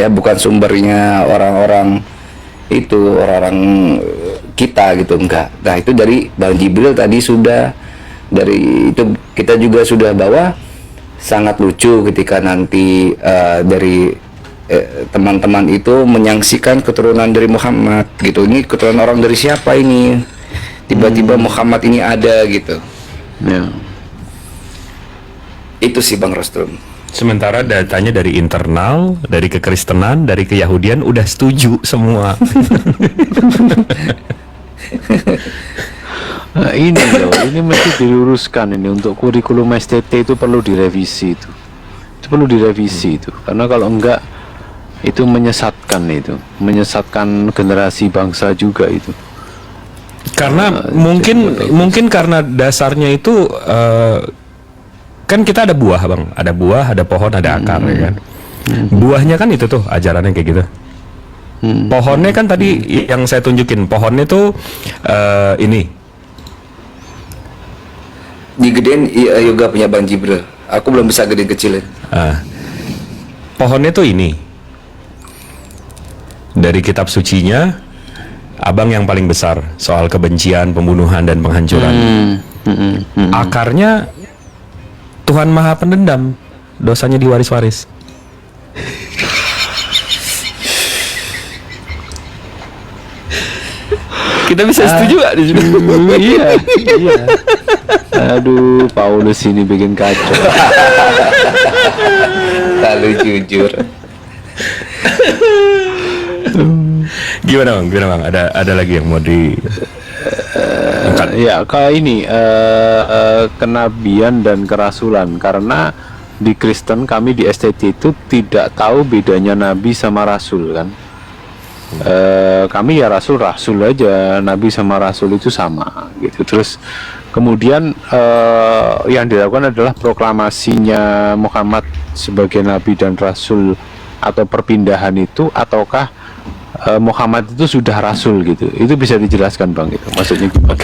bukan sumbernya orang-orang itu, orang-orang kita gitu, enggak. Nah, itu dari Bang Jibril tadi sudah, dari itu kita juga sudah bawa. Sangat lucu ketika nanti dari teman-teman itu menyaksikan keturunan dari Muhammad gitu. Ini keturunan orang dari siapa ini? Tiba-tiba Muhammad ini ada gitu. Ya. Itu sih Bang Rostrum. Sementara datanya dari internal, dari kekristenan, dari keyahudian udah setuju semua. Nah, ini loh, ini mesti diluruskan ini untuk kurikulum STT itu perlu direvisi itu. Itu perlu direvisi itu. Karena kalau enggak itu menyesatkan generasi bangsa juga itu. Karena mungkin karena dasarnya itu kan kita ada buah Bang, ada buah, ada pohon, ada akar ya kan. Buahnya kan itu tuh ajarannya kayak gitu. Pohonnya kan tadi yang saya tunjukin, pohonnya tuh ini. Digedein yoga punya Bang Jibril. Aku belum bisa gede kecilin. Pohonnya tuh ini. Dari kitab sucinya, Abang yang paling besar soal kebencian, pembunuhan dan penghancuran. Akarnya Tuhan Maha Pendendam, dosanya diwaris-waris. Kita bisa setuju gak di sini? Iya. Aduh, Paulus ini bikin kacau. Lalu jujur. Gimana bang? Ada lagi yang mau di? Ya, kayak ini kenabian dan kerasulan, karena di Kristen kami di STT itu tidak tahu bedanya nabi sama rasul kan. Kami ya rasul aja, nabi sama rasul itu sama gitu. Terus kemudian yang dilakukan adalah proklamasinya Muhammad sebagai nabi dan rasul, atau perpindahan itu, ataukah Muhammad itu sudah rasul gitu. Itu bisa dijelaskan Bang itu maksudnya gimana?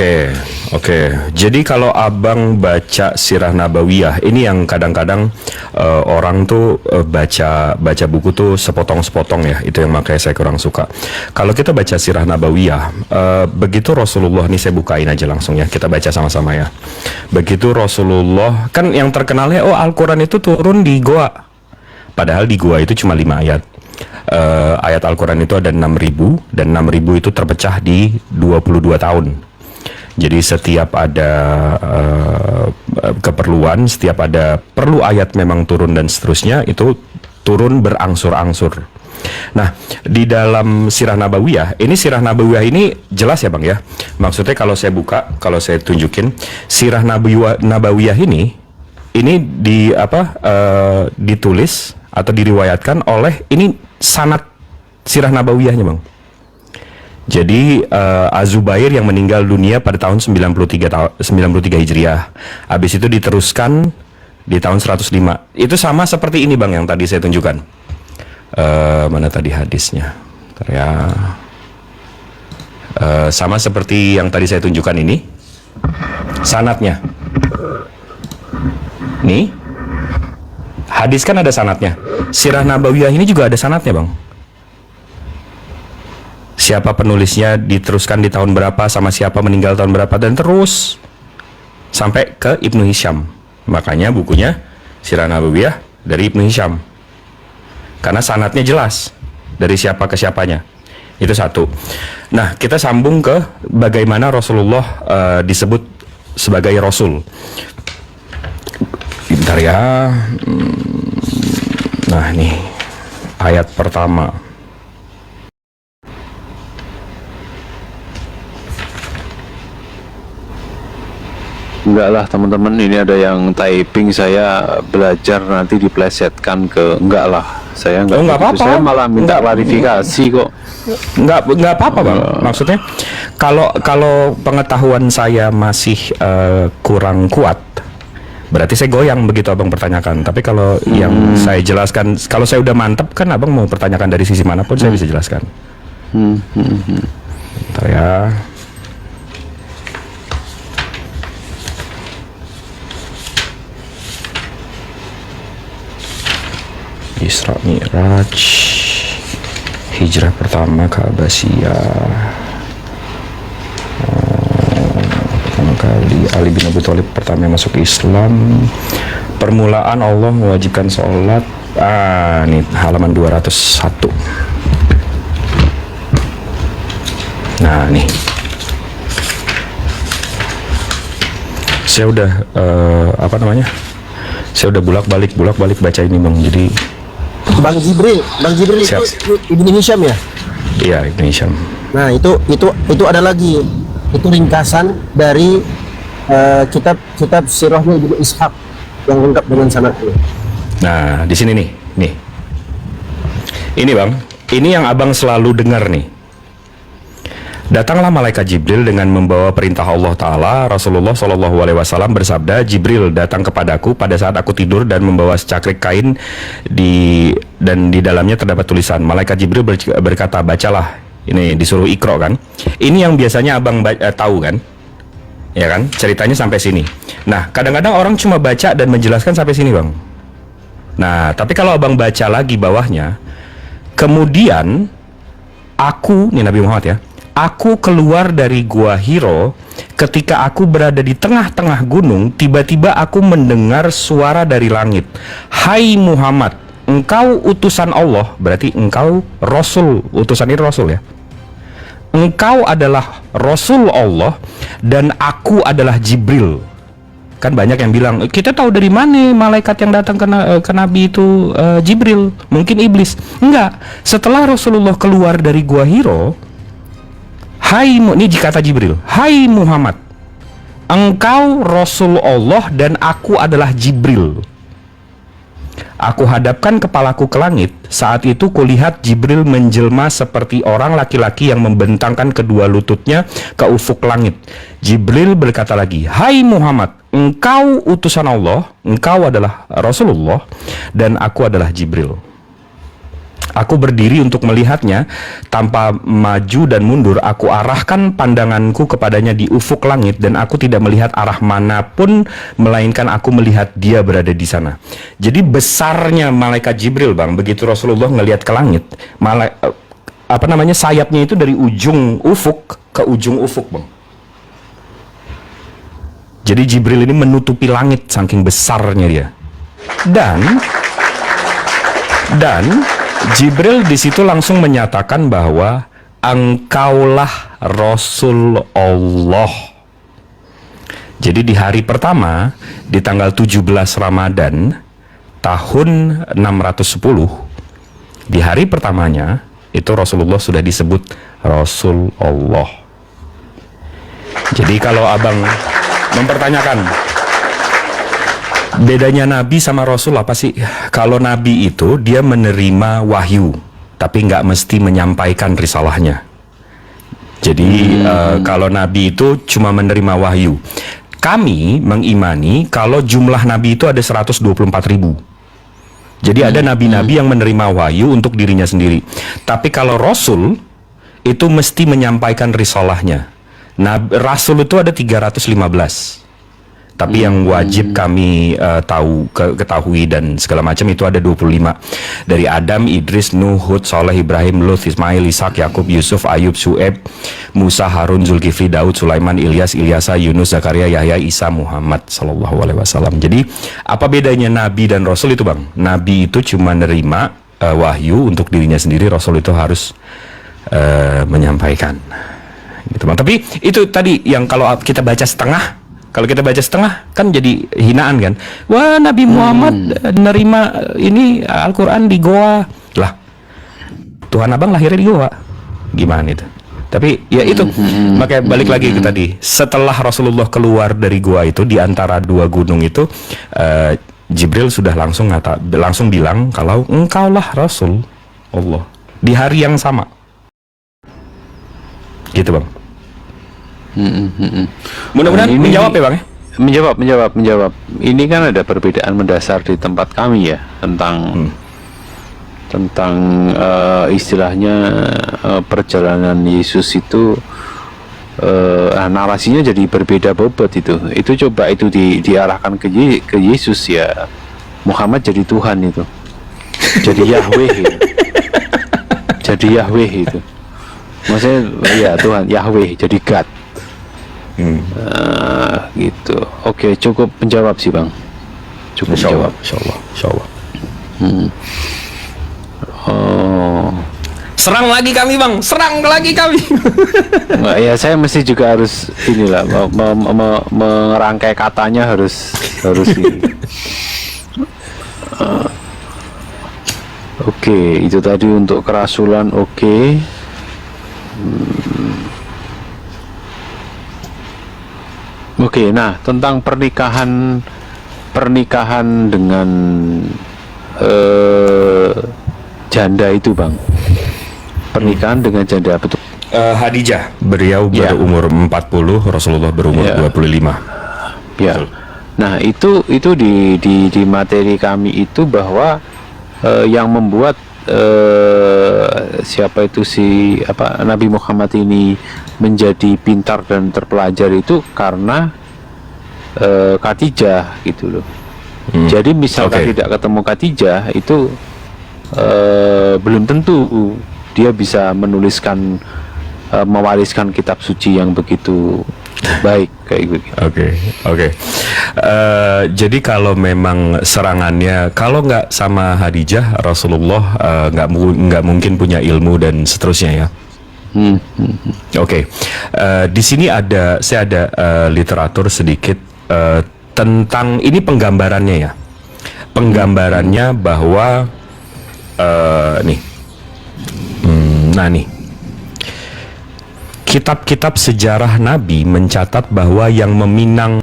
Oke. Jadi kalau Abang baca Sirah Nabawiyah, ini yang kadang-kadang orang tuh baca buku tuh sepotong-sepotong ya. Itu yang makanya saya kurang suka. Kalau kita baca Sirah Nabawiyah, begitu Rasulullah, nih saya bukain aja langsung ya. Kita baca sama-sama ya. Begitu Rasulullah, kan yang terkenalnya Al-Quran itu turun di Goa. Padahal di Goa itu cuma 5 ayat. Ayat Al-Quran itu ada 6.000, dan 6.000 itu terpecah di 22 tahun. Jadi setiap ada keperluan, setiap ada perlu ayat memang turun dan seterusnya, itu turun berangsur-angsur. Nah, di dalam Sirah Nabawiyah, ini Sirah Nabawiyah ini jelas ya Bang ya. Maksudnya kalau saya buka, kalau saya tunjukin Sirah Nabawiyah ini ditulis atau diriwayatkan oleh, ini sanad Sirah Nabawiyahnya Bang. Jadi Az-Zubair yang meninggal dunia pada tahun 93 Hijriah. Habis itu diteruskan di tahun 105. Itu sama seperti ini Bang yang tadi saya tunjukkan. Mana tadi hadisnya? Bentar ya. Sama seperti yang tadi saya tunjukkan ini. Sanadnya. Nih. Hadis kan ada sanadnya. Sirah Nabawiyah ini juga ada sanadnya Bang. Siapa penulisnya, diteruskan di tahun berapa, sama siapa meninggal tahun berapa, dan terus sampai ke Ibnu Hisham. Makanya bukunya Sirah Nabawiyah dari Ibnu Hisham, karena sanadnya jelas dari siapa ke siapanya. Itu satu. Nah, kita sambung ke bagaimana Rasulullah disebut sebagai Rasul. Bentar ya. Nah, nih ayat pertama. Enggak lah teman-teman, ini ada yang typing, saya belajar nanti diplesetkan ke, enggak lah, saya enggak. Enggak apa-apa. Saya malah minta klarifikasi kok. Enggak apa-apa Bang. Maksudnya kalau pengetahuan saya masih kurang kuat, berarti saya goyang begitu Abang pertanyakan. Tapi kalau yang saya jelaskan, kalau saya udah mantap kan Abang mau pertanyakan dari sisi manapun saya bisa jelaskan. Bentar ya. Isra Mi'raj, hijrah pertama ke Abbasiyah, pertama kali Ali bin Abi Thalib pertama yang masuk Islam, permulaan Allah mewajibkan sholat. Ini halaman 201. Nah nih, saya udah saya udah bolak-balik baca ini Bang. Jadi Bang Jibril Siap. itu Ibnu Hisham ya. iya, Ibnu Hisham. Nah itu ada lagi, itu ringkasan dari kitab sirahnya Ibnu Ishaq yang lengkap dengan sanadnya. Nah, di sini nih. Ini Bang, ini yang Abang selalu dengar nih. Datanglah malaikat Jibril dengan membawa perintah Allah Ta'ala. Rasulullah SAW bersabda, Jibril datang kepadaku pada saat aku tidur dan membawa secakrik kain dan di dalamnya terdapat tulisan. Malaikat Jibril berkata, bacalah. Ini disuruh Iqra kan. Ini yang biasanya Abang tahu kan. Ya kan, ceritanya sampai sini. Nah, kadang-kadang orang cuma baca dan menjelaskan sampai sini Bang. Nah, tapi kalau Abang baca lagi bawahnya, kemudian aku, nih Nabi Muhammad ya, aku keluar dari gua Hiro. Ketika aku berada di tengah-tengah gunung, tiba-tiba aku mendengar suara dari langit. Hai Muhammad, engkau utusan Allah. Berarti engkau Rasul. Utusan ini Rasul ya. Engkau adalah Rasul Allah dan aku adalah Jibril. Kan banyak yang bilang, kita tahu dari mana malaikat yang datang ke Nabi itu Jibril, mungkin iblis. Enggak, setelah Rasulullah keluar dari gua Hiro, ini kata Jibril, hai Muhammad, engkau Rasul Allah dan aku adalah Jibril. Aku hadapkan kepalaku ke langit. Saat itu kulihat Jibril menjelma seperti orang laki-laki yang membentangkan kedua lututnya ke ufuk langit. Jibril berkata lagi, hai Muhammad, engkau utusan Allah, engkau adalah Rasulullah dan aku adalah Jibril. Aku berdiri untuk melihatnya. Tanpa maju dan mundur, aku arahkan pandanganku kepadanya di ufuk langit dan aku tidak melihat arah manapun melainkan aku melihat dia berada di sana. Jadi besarnya malaikat Jibril Bang, begitu Rasulullah ngelihat ke langit, sayapnya itu dari ujung ufuk ke ujung ufuk Bang. Jadi Jibril ini menutupi langit saking besarnya dia. Dan Jibril di situ langsung menyatakan bahwa engkaulah Rasul Allah. Jadi di hari pertama, di tanggal 17 Ramadan tahun 610, di hari pertamanya itu Rasulullah sudah disebut Rasul Allah. Jadi kalau Abang mempertanyakan bedanya Nabi sama Rasul apa sih? Kalau Nabi itu dia menerima wahyu, tapi nggak mesti menyampaikan risalahnya. Jadi kalau Nabi itu cuma menerima wahyu. Kami mengimani kalau jumlah Nabi itu ada 124.000. Jadi ada Nabi-Nabi yang menerima wahyu untuk dirinya sendiri. Tapi kalau Rasul itu mesti menyampaikan risalahnya. Rasul itu ada 315. Tapi yang wajib kami ketahui dan segala macam itu ada 25. Dari Adam, Idris, Nuh, Hud, Saleh, Ibrahim, Lut, Ismail, Ishak, Yakub, Yusuf, Ayub, Su'eb, Musa, Harun, Zulkifli, Daud, Sulaiman, Ilyas, Ilyasa, Yunus, Zakaria, Yahya, Isa, Muhammad sallallahu alaihi wasallam. Jadi apa bedanya Nabi dan Rasul itu Bang? Nabi itu cuma nerima wahyu untuk dirinya sendiri, Rasul itu harus menyampaikan. Gitu Bang. Tapi itu tadi yang kalau kita baca setengah, kan jadi hinaan kan. Wah, Nabi Muhammad nerima ini Al-Quran di goa. Lah, Tuhan Abang lahirnya di goa. Gimana itu? Tapi ya itu, makanya balik lagi ke tadi. Setelah Rasulullah keluar dari goa itu, di antara dua gunung itu, Jibril sudah langsung bilang kalau engkaulah Rasul Allah. Di hari yang sama. Gitu Bang. Mudah-mudahan menjawab ya Bang ya? Menjawab. Ini kan ada perbedaan mendasar di tempat kami ya tentang istilahnya perjalanan Yesus itu narasinya jadi berbeda bobot itu. Itu coba itu diarahkan ke Yesus ya. Muhammad jadi Tuhan itu. Jadi Yahweh itu. Jadi Yahweh itu. Maksudnya ya Tuhan Yahweh jadi God. Gitu. Oke, cukup menjawab sih Bang. Cukup menjawab. Insya Allah. Oh. Serang lagi kami Bang, serang lagi kami. Nggak, ya saya mesti juga harus inilah merangkai katanya harus ini. Oke, itu tadi untuk kerasulan. Oke. Oke, nah tentang pernikahan dengan janda itu Bang. Pernikahan dengan janda betul. Hadijah, beliau Ya. berumur 40, Rasulullah berumur Ya. 25. Ya. Betul. Nah, itu di materi kami itu bahwa yang membuat siapa itu Nabi Muhammad ini menjadi pintar dan terpelajar itu karena Khadijah gitu loh. Jadi misalkan Oke. tidak ketemu Khadijah itu belum tentu dia bisa mewariskan kitab suci yang begitu baik kayak begitu. Oke. Jadi kalau memang serangannya, kalau nggak sama Hadijah, Rasulullah nggak mungkin punya ilmu dan seterusnya ya. Oke. Di sini saya ada literatur sedikit tentang ini penggambarannya ya. Penggambarannya bahwa nih. Nah nih, kitab-kitab sejarah Nabi mencatat bahwa yang meminang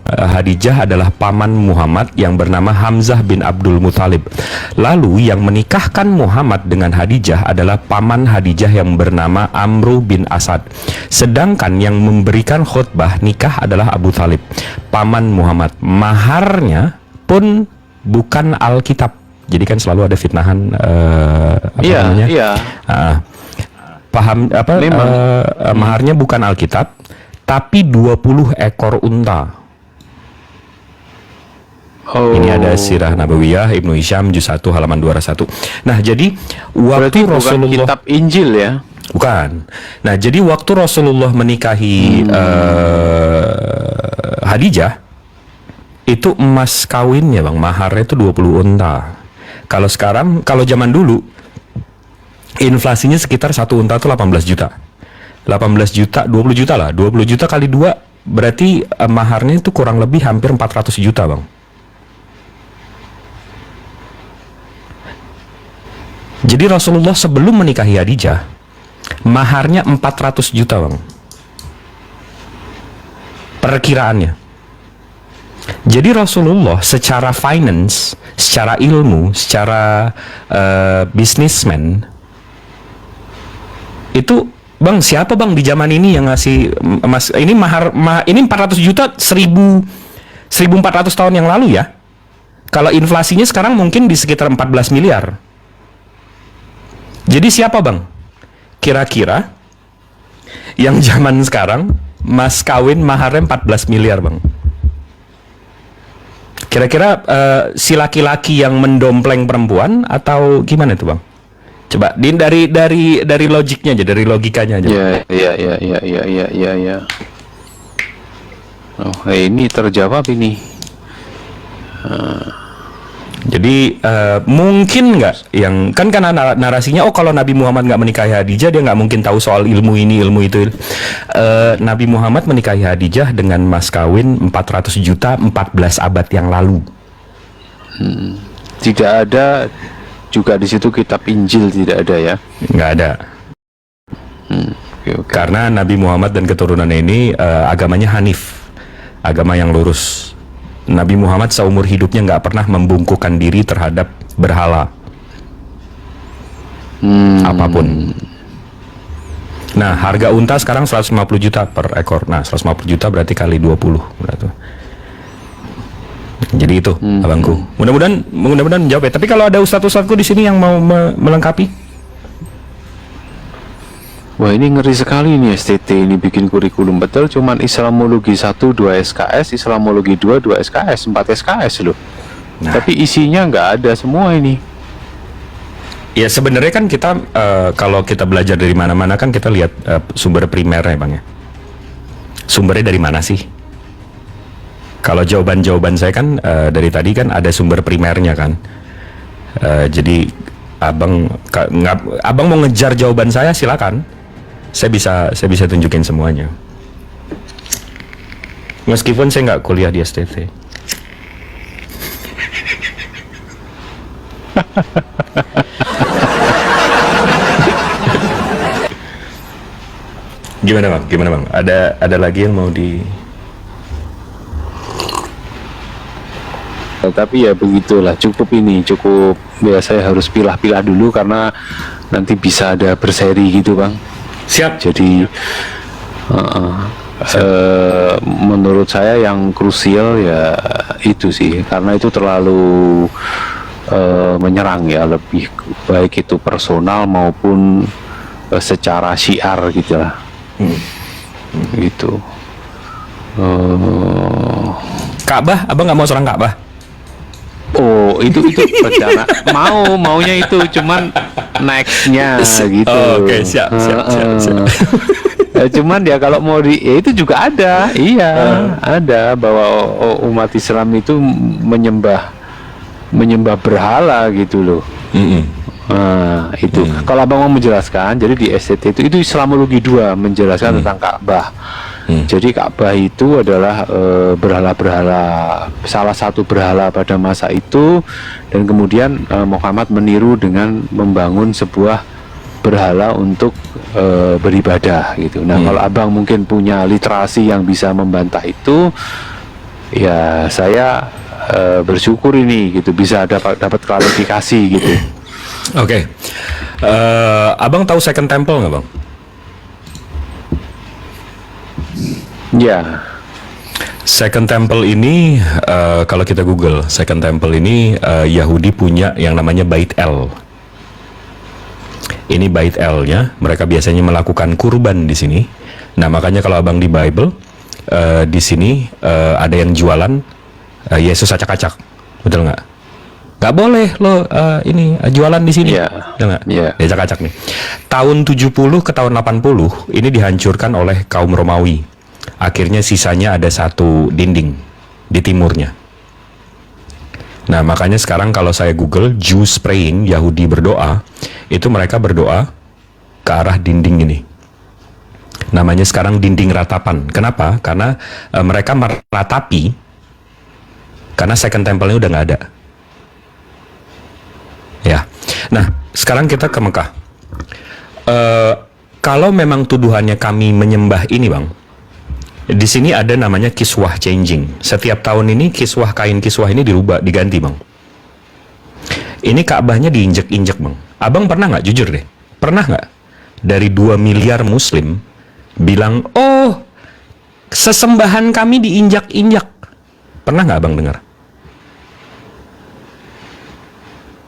Hadijah adalah paman Muhammad yang bernama Hamzah bin Abdul Muthalib. Lalu yang menikahkan Muhammad dengan Hadijah adalah paman Hadijah yang bernama Amru bin Asad. Sedangkan yang memberikan khutbah nikah adalah Abu Thalib, paman Muhammad. Maharnya pun bukan Alkitab. Jadi kan selalu ada fitnahan namanya? Iya. Maharnya bukan Alkitab, tapi 20 ekor unta. Oh. Ini ada Sirah Nabawiyah Ibnu Hisham juz 1 halaman 201. Nah, jadi Berarti waktu bukan Rasulullah kitab Injil ya? bukan. Nah, jadi waktu Rasulullah menikahi Hadijah itu emas kawinnya Bang, maharnya itu 20 unta. Kalau zaman dulu inflasinya sekitar satu unta itu 18 juta. 18 juta, 20 juta lah. 20 juta kali 2 berarti maharnya itu kurang lebih hampir 400 juta, Bang. Jadi Rasulullah sebelum menikahi Hadijah, maharnya 400 juta, Bang. Perkiraannya. Jadi Rasulullah secara finance, secara ilmu, secara businessman, itu Bang, siapa Bang di zaman ini yang ngasih emas ini ini 400 juta 1400 tahun yang lalu ya. Kalau inflasinya sekarang mungkin di sekitar 14 miliar. Jadi siapa Bang? Kira-kira yang zaman sekarang mas kawin maharnya 14 miliar Bang. Kira-kira si laki-laki yang mendompleng perempuan atau gimana itu Bang? Coba dari logiknya aja, dari logikanya aja. Ya. Oh, ini terjawab ini. Jadi mungkin nggak yang kan karena narasinya kalau Nabi Muhammad nggak menikahi Hadijah dia nggak mungkin tahu soal ilmu ini ilmu itu. Nabi Muhammad menikahi Hadijah dengan mas kawin 400 juta 14 abad yang lalu. Tidak ada juga di situ kitab Injil, tidak ada ya? Nggak ada. Okay. Karena Nabi Muhammad dan keturunannya ini agamanya Hanif, agama yang lurus. Nabi Muhammad seumur hidupnya nggak pernah membungkukkan diri terhadap berhala apapun. Nah, harga unta sekarang 150 juta per ekor. Nah, 150 juta berarti kali 20 berarti. Jadi itu abangku. Mudah-mudahan menjawab ya. Tapi kalau ada ustadz-ustadzku di sini yang mau melengkapi. Wah, ini ngeri sekali nih STT ini bikin kurikulum betul cuman Islamologi 1 2 SKS, Islamologi 2 2 SKS, 4 SKS loh. Nah. Tapi isinya nggak ada semua ini. Ya sebenarnya kan kita kalau kita belajar dari mana-mana kan kita lihat sumber primernya Bang ya. Sumbernya dari mana sih? Kalau jawaban saya kan dari tadi kan ada sumber primernya kan. Jadi abang mau ngejar jawaban saya silakan. Saya bisa tunjukin semuanya. Meskipun saya nggak kuliah di STT. Gimana bang? Ada lagi yang mau di? Tapi ya begitulah, cukup ya saya harus pilah-pilah dulu karena nanti bisa ada berseri gitu Bang. Siap. Jadi menurut saya yang krusial ya itu sih, karena itu terlalu menyerang ya, lebih baik itu personal maupun secara syiar gitu lah. Gitu. Ka'bah, abang nggak mau serang Ka'bah? Oh, itu rencana maunya itu, cuman nextnya gitu. Oh, oke, siap. Cuman ya kalau mau ya itu juga ada, ada bahwa umat Islam itu menyembah berhala gitu loh. Nah, itu kalau abang mau menjelaskan, jadi di STT itu Islamologi 2 menjelaskan tentang Ka'bah. Jadi Ka'bah itu adalah berhala-berhala, salah satu berhala pada masa itu, dan kemudian Muhammad meniru dengan membangun sebuah berhala untuk beribadah gitu. Nah, kalau abang mungkin punya literasi yang bisa membantah itu, ya saya bersyukur ini gitu, bisa dapat klarifikasi gitu. Oke. Abang tahu Second Temple nggak bang? Ya. Second Temple ini kalau kita Google Second Temple ini Yahudi punya yang namanya Bait El. Ini Bait El-nya, mereka biasanya melakukan kurban di sini. Nah makanya kalau abang di Bible di sini ada yang jualan Yesus acak-acak, betul nggak? Nggak boleh lo ini jualan di sini, betul nggak? Acak-acak nih. Tahun 70 ke tahun 80 ini dihancurkan oleh kaum Romawi. Akhirnya sisanya ada satu dinding di timurnya. Nah makanya sekarang kalau saya Google Jews praying, Yahudi berdoa, itu mereka berdoa ke arah dinding ini. Namanya sekarang dinding ratapan. Kenapa? Karena mereka meratapi, karena Second Temple-nya udah nggak ada. Ya. Nah sekarang kita ke Mekah. Kalau memang tuduhannya kami menyembah ini bang, di sini ada namanya kiswah changing. Setiap tahun ini kain kiswah ini dirubah, diganti bang. Ini Ka'bahnya diinjek-injek bang. Abang pernah nggak, jujur deh, pernah nggak dari 2 miliar muslim bilang, oh sesembahan kami diinjak-injak? Pernah nggak abang dengar?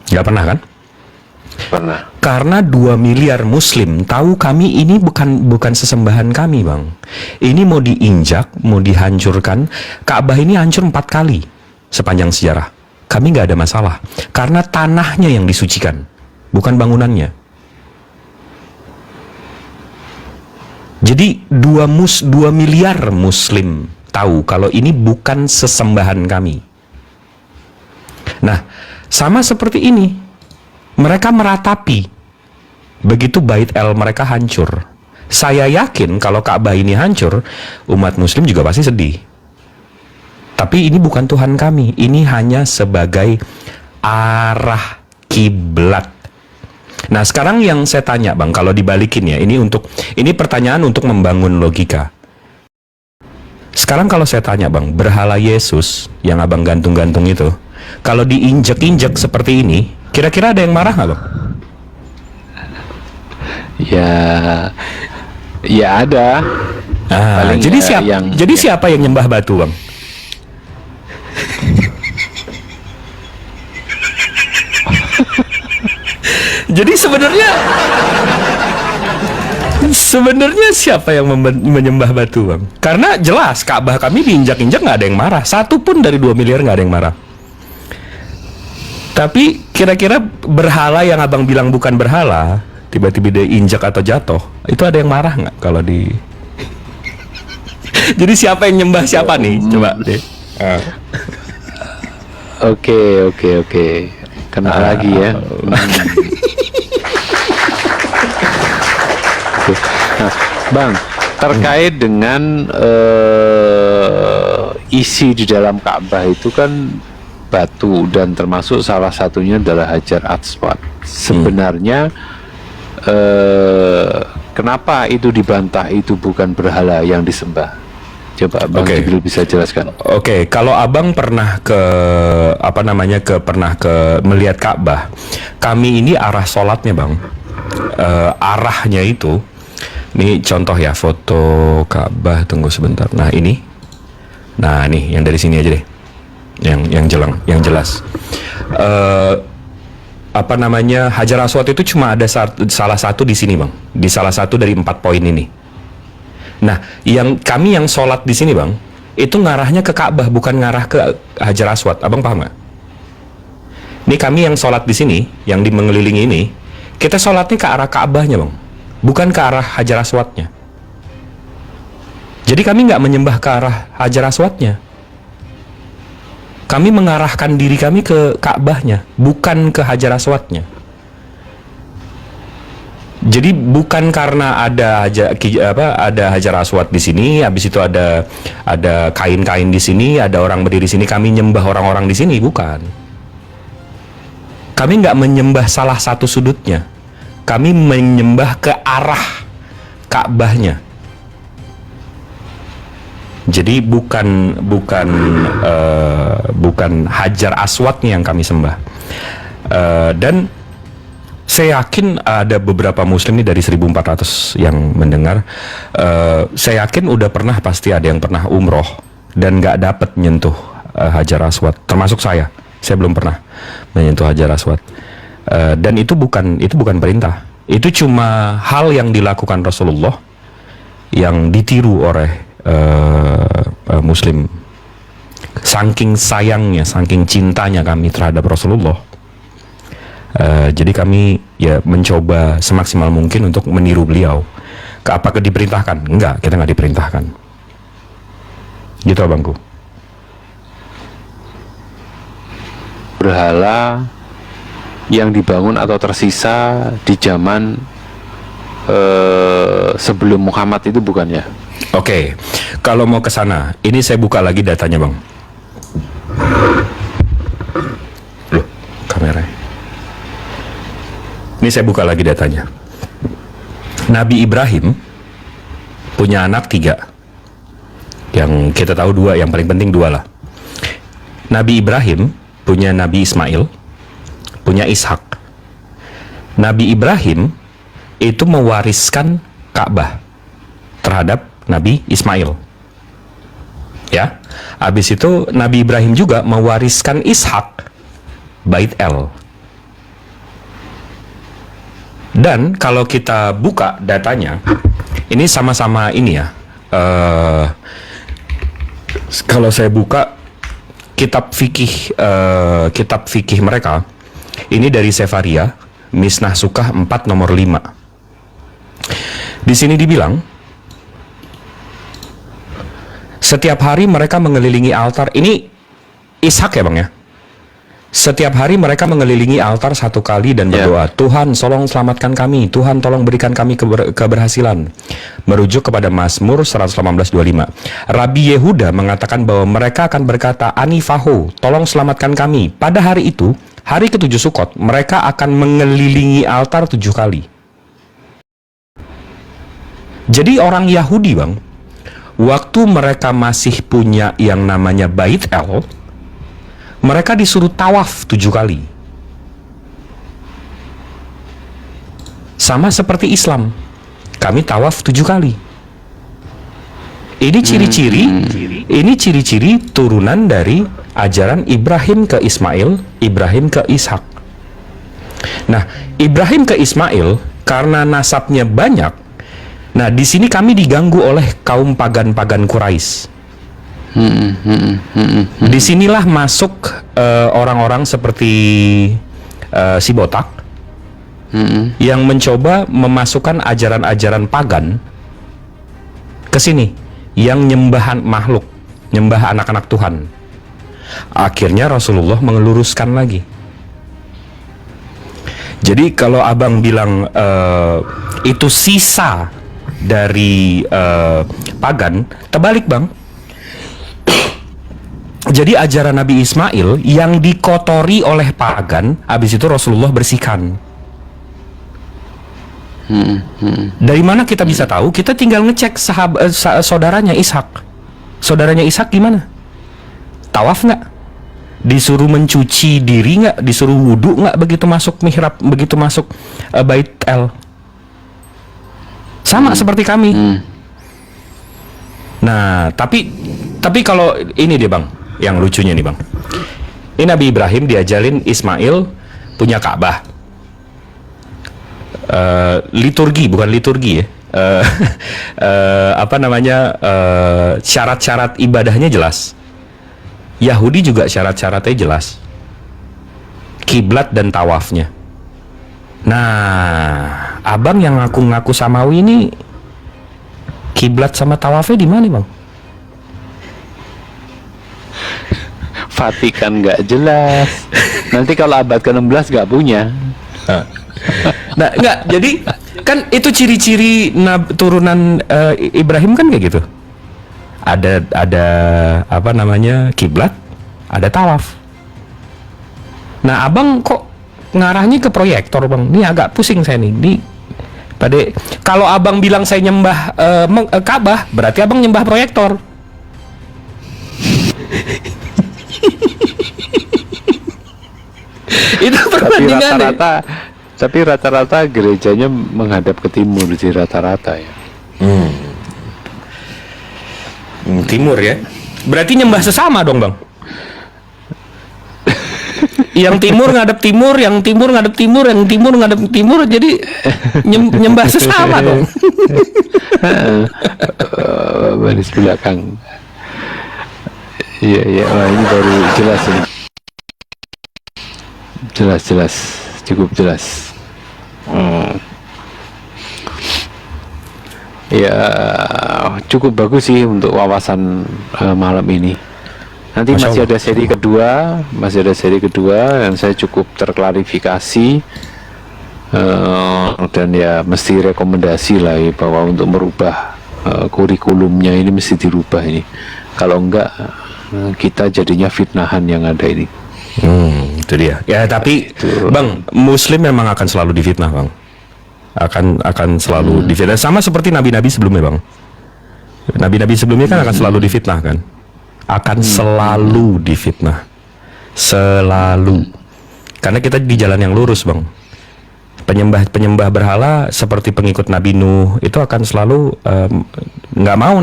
Nggak pernah kan? Pernah. Karena 2 miliar muslim tahu kami ini bukan sesembahan kami bang. Ini mau diinjak, mau dihancurkan. Ka'bah ini hancur 4 kali sepanjang sejarah. Kami nggak ada masalah. Karena tanahnya yang disucikan, bukan bangunannya. Jadi 2 miliar muslim tahu kalau ini bukan sesembahan kami. Nah, sama seperti ini. Mereka meratapi. Begitu Bait El mereka hancur. Saya yakin kalau Ka'bah ini hancur, umat muslim juga pasti sedih. Tapi ini bukan Tuhan kami. Ini hanya sebagai arah kiblat. Nah, sekarang yang saya tanya, Bang, kalau dibalikin ya, ini pertanyaan untuk membangun logika. Sekarang kalau saya tanya, Bang, berhala Yesus yang Abang gantung-gantung itu, kalau diinjek-injek seperti ini, kira-kira ada yang marah nggak, Bang? Ya ada. Paling Jadi ya, siapa yang nyembah batu, Bang? Jadi sebenarnya siapa yang menyembah batu, Bang? Karena jelas Ka'bah kami diinjak-injak nggak ada yang marah. Satu pun dari 2 miliar nggak ada yang marah. Tapi kira-kira berhala yang abang bilang bukan berhala, tiba-tiba dia injak atau jatuh, itu ada yang marah nggak kalau di? Jadi siapa yang nyembah siapa nih? Coba deh. Oke. Kena lagi ya. Oke. Nah, Bang, terkait dengan isi di dalam Ka'bah itu kan batu, dan termasuk salah satunya adalah Hajar Aswad. Sebenarnya kenapa itu dibantah itu bukan berhala yang disembah? Coba Bang Jibril bisa jelaskan. Oke, kalau abang pernah ke melihat Ka'bah, kami ini arah sholatnya bang, arahnya itu, ini contoh ya foto Ka'bah, tunggu sebentar. Nah ini yang dari sini aja deh, yang jelas. Hajar Aswad itu cuma ada salah satu di sini bang, di salah satu dari 4 poin ini. Nah, kami yang sholat di sini bang, itu ngarahnya ke Ka'bah, bukan ngarah ke Hajar Aswad. Abang paham nggak? Ini kami yang sholat di sini, yang di mengelilingi ini, kita sholatnya ke arah Ka'bahnya bang, bukan ke arah Hajar Aswadnya. Jadi kami nggak menyembah ke arah Hajar Aswadnya. Kami mengarahkan diri kami ke Ka'bahnya, bukan ke Hajar Aswadnya. Jadi bukan karena ada Hajar Aswad di sini, habis itu ada kain-kain di sini, ada orang berdiri di sini, kami nyembah orang-orang di sini, bukan. Kami nggak menyembah salah satu sudutnya, kami menyembah ke arah Ka'bahnya. Jadi bukan Hajar Aswadnya yang kami sembah. Dan saya yakin ada beberapa muslim ini dari 1400 yang mendengar. Saya yakin udah pernah, pasti ada yang pernah umroh dan nggak dapat nyentuh Hajar Aswad. Termasuk saya belum pernah menyentuh Hajar Aswad. Dan itu bukan perintah. Itu cuma hal yang dilakukan Rasulullah yang ditiru oleh muslim. Saking sayangnya, saking cintanya kami terhadap Rasulullah. Jadi kami ya mencoba semaksimal mungkin untuk meniru beliau. Apakah diperintahkan? Enggak, kita nggak diperintahkan. Gitu abangku. Berhala yang dibangun atau tersisa di zaman sebelum Muhammad itu bukan ya? Oke, kalau mau ke sana, ini saya buka lagi datanya bang. Loh, kameranya. Ini saya buka lagi datanya. Nabi Ibrahim punya anak 3. Yang kita tahu 2, yang paling penting 2 lah. Nabi Ibrahim punya Nabi Ismail, punya Ishak. Nabi Ibrahim itu mewariskan Ka'bah terhadap Nabi Ismail. Ya. Habis itu Nabi Ibrahim juga mewariskan Ishak, Bait El. Dan kalau kita buka datanya, ini sama-sama ini ya. Kalau saya buka kitab fikih mereka, ini dari Sefaria, Misnah Sukah 4 nomor 5. Di sini dibilang, setiap hari mereka mengelilingi altar. Ini Ishak ya bang ya? Setiap hari mereka mengelilingi altar 1 kali dan berdoa, Tuhan tolong selamatkan kami, Tuhan tolong berikan kami keberhasilan. Merujuk kepada Mazmur 118:25. Rabi Yehuda mengatakan bahwa mereka akan berkata, Anifaho, tolong selamatkan kami. Pada hari itu, hari ke-7 Sukot, mereka akan mengelilingi altar 7 kali. Jadi orang Yahudi bang, waktu mereka masih punya yang namanya Bait El, mereka disuruh tawaf 7 kali. Sama seperti Islam, kami tawaf 7 kali. Ini ciri-ciri turunan dari ajaran Ibrahim ke Ismail, Ibrahim ke Ishak. Nah, Ibrahim ke Ismail karena nasabnya banyak. Nah, di sini kami diganggu oleh kaum pagan-pagan Quraisy. Disinilah masuk orang-orang seperti si botak yang mencoba memasukkan ajaran-ajaran pagan ke sini, yang nyembah makhluk, nyembah anak-anak Tuhan. Akhirnya Rasulullah mengeluruskan lagi. Jadi kalau abang bilang itu sisa dari pagan, terbalik bang. Jadi ajaran Nabi Ismail yang dikotori oleh pagan, habis itu Rasulullah bersihkan. Dari mana kita bisa tahu? Kita tinggal ngecek saudaranya Ishak. Saudaranya Ishak gimana? Tawaf nggak? Disuruh mencuci diri nggak? Disuruh wudhu nggak begitu masuk mihrab, begitu masuk Bait El? Sama seperti kami. Nah, tapi kalau ini deh bang, yang lucunya nih bang, ini Nabi Ibrahim diajalin Ismail punya Ka'bah. Liturgi, bukan liturgi ya. Apa namanya, syarat-syarat ibadahnya jelas. Yahudi juga syarat-syaratnya jelas. Kiblat dan tawafnya. Nah, abang yang ngaku-ngaku Samawi ini, kiblat sama tawafnya di mana bang? Vatikan nggak jelas. Nanti kalau abad ke-16 nggak punya. Nah, enggak, jadi kan itu ciri-ciri turunan Ibrahim kan kayak gitu. Ada apa namanya, kiblat, ada tawaf. Nah, abang kok ngarahnya ke proyektor bang? Ini agak pusing saya nih. Kalau abang bilang saya nyembah Ka'bah, berarti abang nyembah proyektor. Itu perbandingan. Tapi rata-rata gerejanya menghadap ke timur sih rata-rata ya. Timur ya. Berarti nyembah sesama dong bang. Yang timur ngadep timur, yang timur ngadep timur, yang timur ngadep timur, jadi nyembah sesama dong. Baris belakang. Iya, wah, ini baru jelas ini. Jelas, cukup jelas. Ya, cukup bagus sih untuk wawasan malam ini. Nanti masih ada seri kedua, dan saya cukup terklarifikasi, dan ya mesti rekomendasi lah ya, bahwa untuk merubah kurikulumnya ini mesti dirubah ini. Kalau enggak, kita jadinya fitnahan yang ada ini. Itu dia. Ya tapi bang, Muslim memang akan selalu difitnah bang. Akan selalu difitnah. Sama seperti nabi-nabi sebelumnya bang. Nabi-nabi sebelumnya kan akan selalu difitnah kan. Akan selalu difitnah. Selalu. Karena kita di jalan yang lurus bang. Penyembah berhala seperti pengikut Nabi Nuh itu akan selalu nggak mau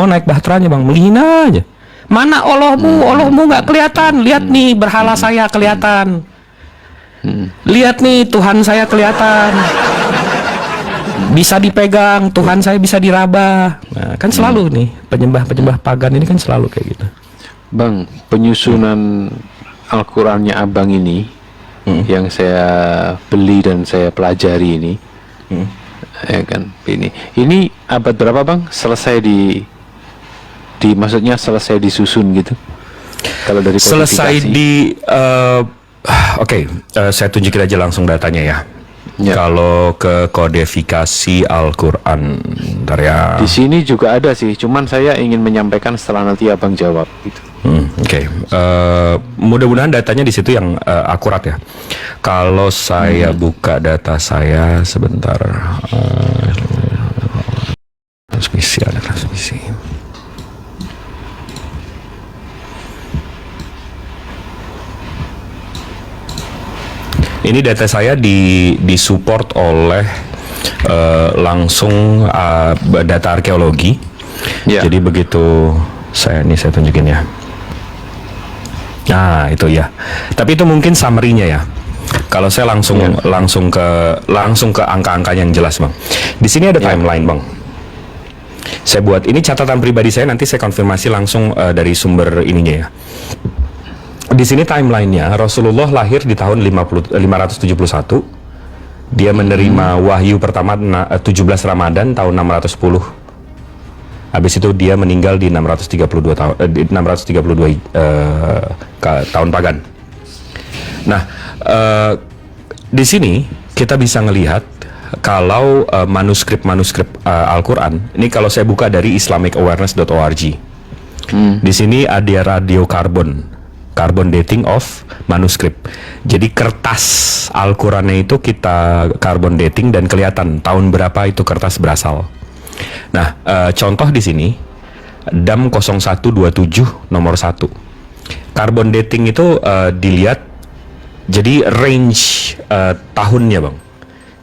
naik bahteranya bang, menghina aja. Mana Allahmu nggak kelihatan. Lihat nih berhala saya kelihatan. Lihat nih Tuhan saya kelihatan. Bisa dipegang, Tuhan saya bisa diraba. Nah, kan selalu nih penyembah pagan ini kan selalu kayak gitu. Bang, penyusunan Al-Qur'annya abang ini yang saya beli dan saya pelajari ini, ya kan, ini abad berapa bang? Selesai maksudnya selesai disusun gitu. Kalau dari kodifikasi. Selesai saya tunjukin aja langsung datanya ya. Kalau ke kodifikasi Al-Qur'an, bentar ya. Di sini juga ada sih, cuman saya ingin menyampaikan setelah nanti abang jawab gitu. Mudah-mudahan datanya di situ yang akurat ya. Kalau saya buka data saya sebentar, transmisi. Ini data saya disupport oleh langsung data arkeologi. Jadi begitu saya tunjukin ya. Nah itu ya. Tapi itu mungkin summary-nya ya. Kalau saya langsung ke angka-angkanya yang jelas bang. Di sini ada timeline bang. Saya buat ini catatan pribadi saya, nanti saya konfirmasi langsung dari sumber ininya ya. Di sini timelinenya, Rasulullah lahir di tahun 571. Dia menerima wahyu pertama 17 Ramadan tahun 610. Habis itu dia meninggal di 632 tahun tahun pagan. Nah, di sini kita bisa ngelihat kalau manuskrip Al-Quran, ini kalau saya buka dari islamicawareness.org. Di sini ada carbon dating of manuskrip. Jadi kertas Al-Qurannya itu kita carbon dating dan kelihatan tahun berapa itu kertas berasal. Nah, contoh di sini DAM 0127 nomor 1. Carbon dating itu dilihat jadi range tahunnya, Bang.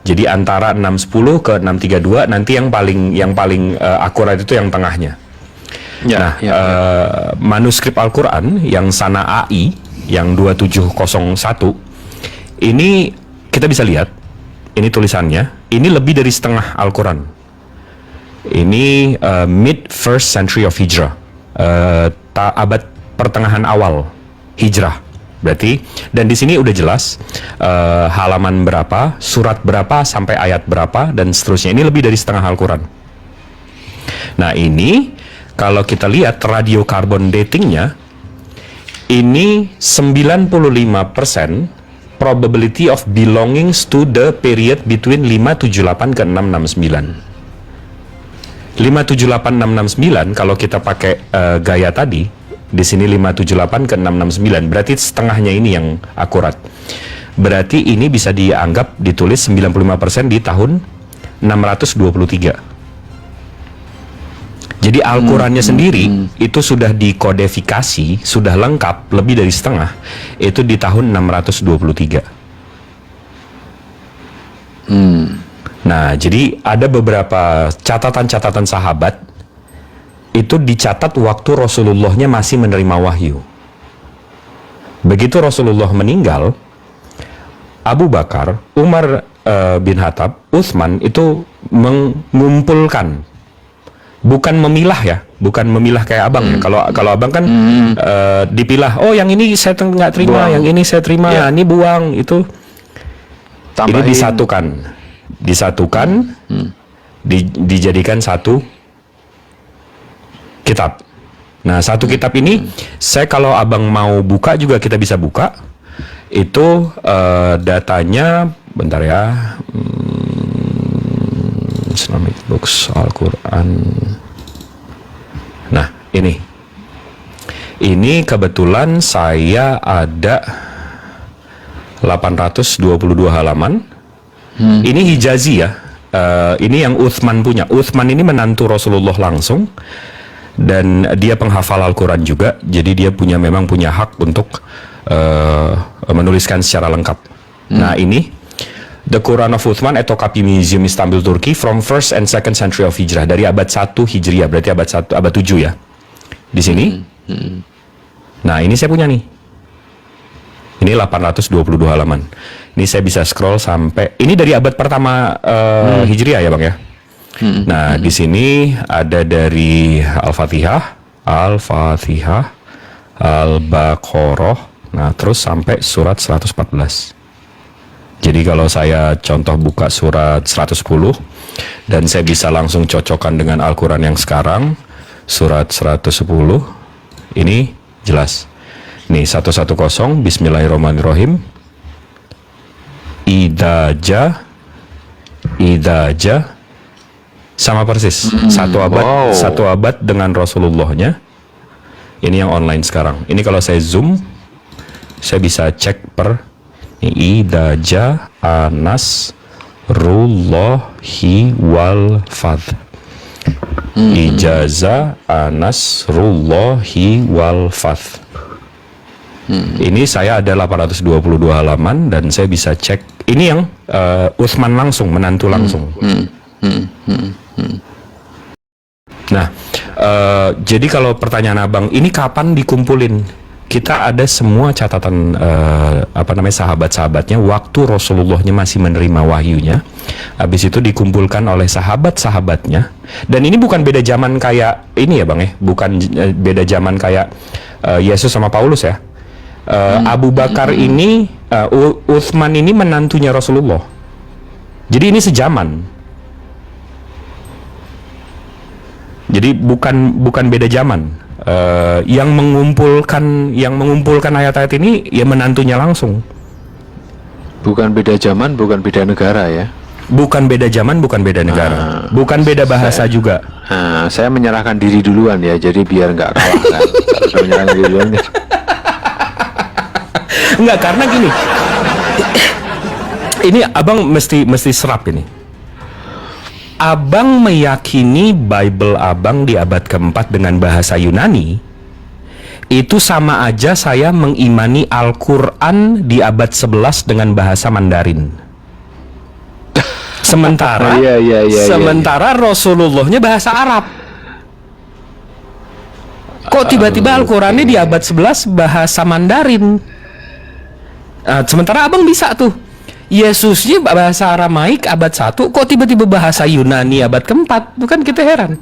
Jadi antara 610 ke 632, nanti yang paling akurat itu yang tengahnya. Ya, Manuskrip Al-Quran yang Sana AI yang 2701 ini kita bisa lihat, ini tulisannya, ini lebih dari setengah Al-Quran. Ini mid first century of Hijrah, abad pertengahan awal Hijrah. Berarti, dan di sini udah jelas halaman berapa, surat berapa sampai ayat berapa dan seterusnya. Ini lebih dari setengah Al-Quran. Nah, ini kalau kita lihat radiocarbon datingnya, ini 95% probability of belongings to the period between 578 ke 669. 578 669 kalau kita pakai gaya tadi, di sini 578 ke 669, berarti setengahnya ini yang akurat. Berarti ini bisa dianggap ditulis 95% di tahun 623. Jadi Al-Qurannya sendiri itu sudah dikodifikasi, sudah lengkap, lebih dari setengah, itu di tahun 623. Nah, jadi ada beberapa catatan-catatan sahabat itu dicatat waktu Rasulullahnya masih menerima wahyu. Begitu Rasulullah meninggal, Abu Bakar, Umar bin Khattab, Utsman itu mengumpulkan, bukan memilah ya, bukan memilah kayak abang ya. Kalau abang kan dipilah, oh yang ini saya nggak terima, buang. Yang ini saya terima, ini buang, itu. Tambahin. Ini disatukan, dijadikan satu kitab. Nah, satu kitab ini, saya kalau abang mau buka juga kita bisa buka. Itu datanya, bentar ya. Islamic Books Al-Quran. Nah, ini kebetulan saya ada 822 halaman. Ini Hijazi ya. Ini yang Utsman punya. Utsman ini menantu Rasulullah langsung, dan dia penghafal Al-Quran juga. Jadi dia memang punya hak untuk menuliskan secara lengkap. Nah, ini The Quran of Uthman at Topkapi Museum Istanbul, Turki, from 1st and 2nd century of Hijrah, dari abad 1 Hijriah, berarti abad 7 ya. Di sini. Nah, ini saya punya nih. Ini 822 halaman. Ini saya bisa scroll sampai, ini dari abad pertama Hijriah ya, Bang ya. Nah, di sini ada dari Al-Fatihah, Al-Baqarah, nah terus sampai surat 114. Jadi kalau saya contoh buka surat 110 dan saya bisa langsung cocokkan dengan Al-Quran yang sekarang, surat 110 ini jelas. Nih 110, Bismillahirrahmanirrahim. Idaja sama persis. Satu abad dengan Rasulullahnya. Ini yang online sekarang. Ini kalau saya zoom, saya bisa cek per Idaja Anasrullahi wal Fadh. Ijaza Anasrullahi wal Fadh. Ini saya ada 822 halaman dan saya bisa cek. Ini yang Utsman langsung, menantu langsung. Nah, jadi kalau pertanyaan abang, ini kapan dikumpulin? kita ada semua catatan sahabat-sahabatnya waktu Rasulullahnya masih menerima wahyunya. Habis itu dikumpulkan oleh sahabat-sahabatnya. Dan ini bukan beda zaman kayak ini ya Bang ya, bukan beda zaman kayak Yesus sama Paulus ya. Abu Bakar ini, Utsman ini menantunya Rasulullah. Jadi ini sejaman. Jadi bukan beda zaman. Yang mengumpulkan ayat-ayat ini ya menantunya langsung. Bukan beda zaman, bukan beda negara ya. Bukan beda zaman, bukan beda negara. Bukan beda bahasa juga. Saya menyerahkan diri duluan ya, jadi biar nggak kalah kan. Kalau sudah menyerahkan diri duluan kan. Enggak, karena gini. Ini abang mesti serap ini. Abang meyakini Bible abang di abad keempat dengan bahasa Yunani, itu sama aja saya mengimani Al-Quran di abad 11 dengan bahasa Mandarin. Sementara Rasulullahnya bahasa Arab. Kok tiba-tiba Al-Qurannya di abad 11 bahasa Mandarin? Sementara abang bisa tuh. Yesusnya bahasa Aramaik abad 1, kok tiba-tiba bahasa Yunani abad keempat? Itu kan kita heran.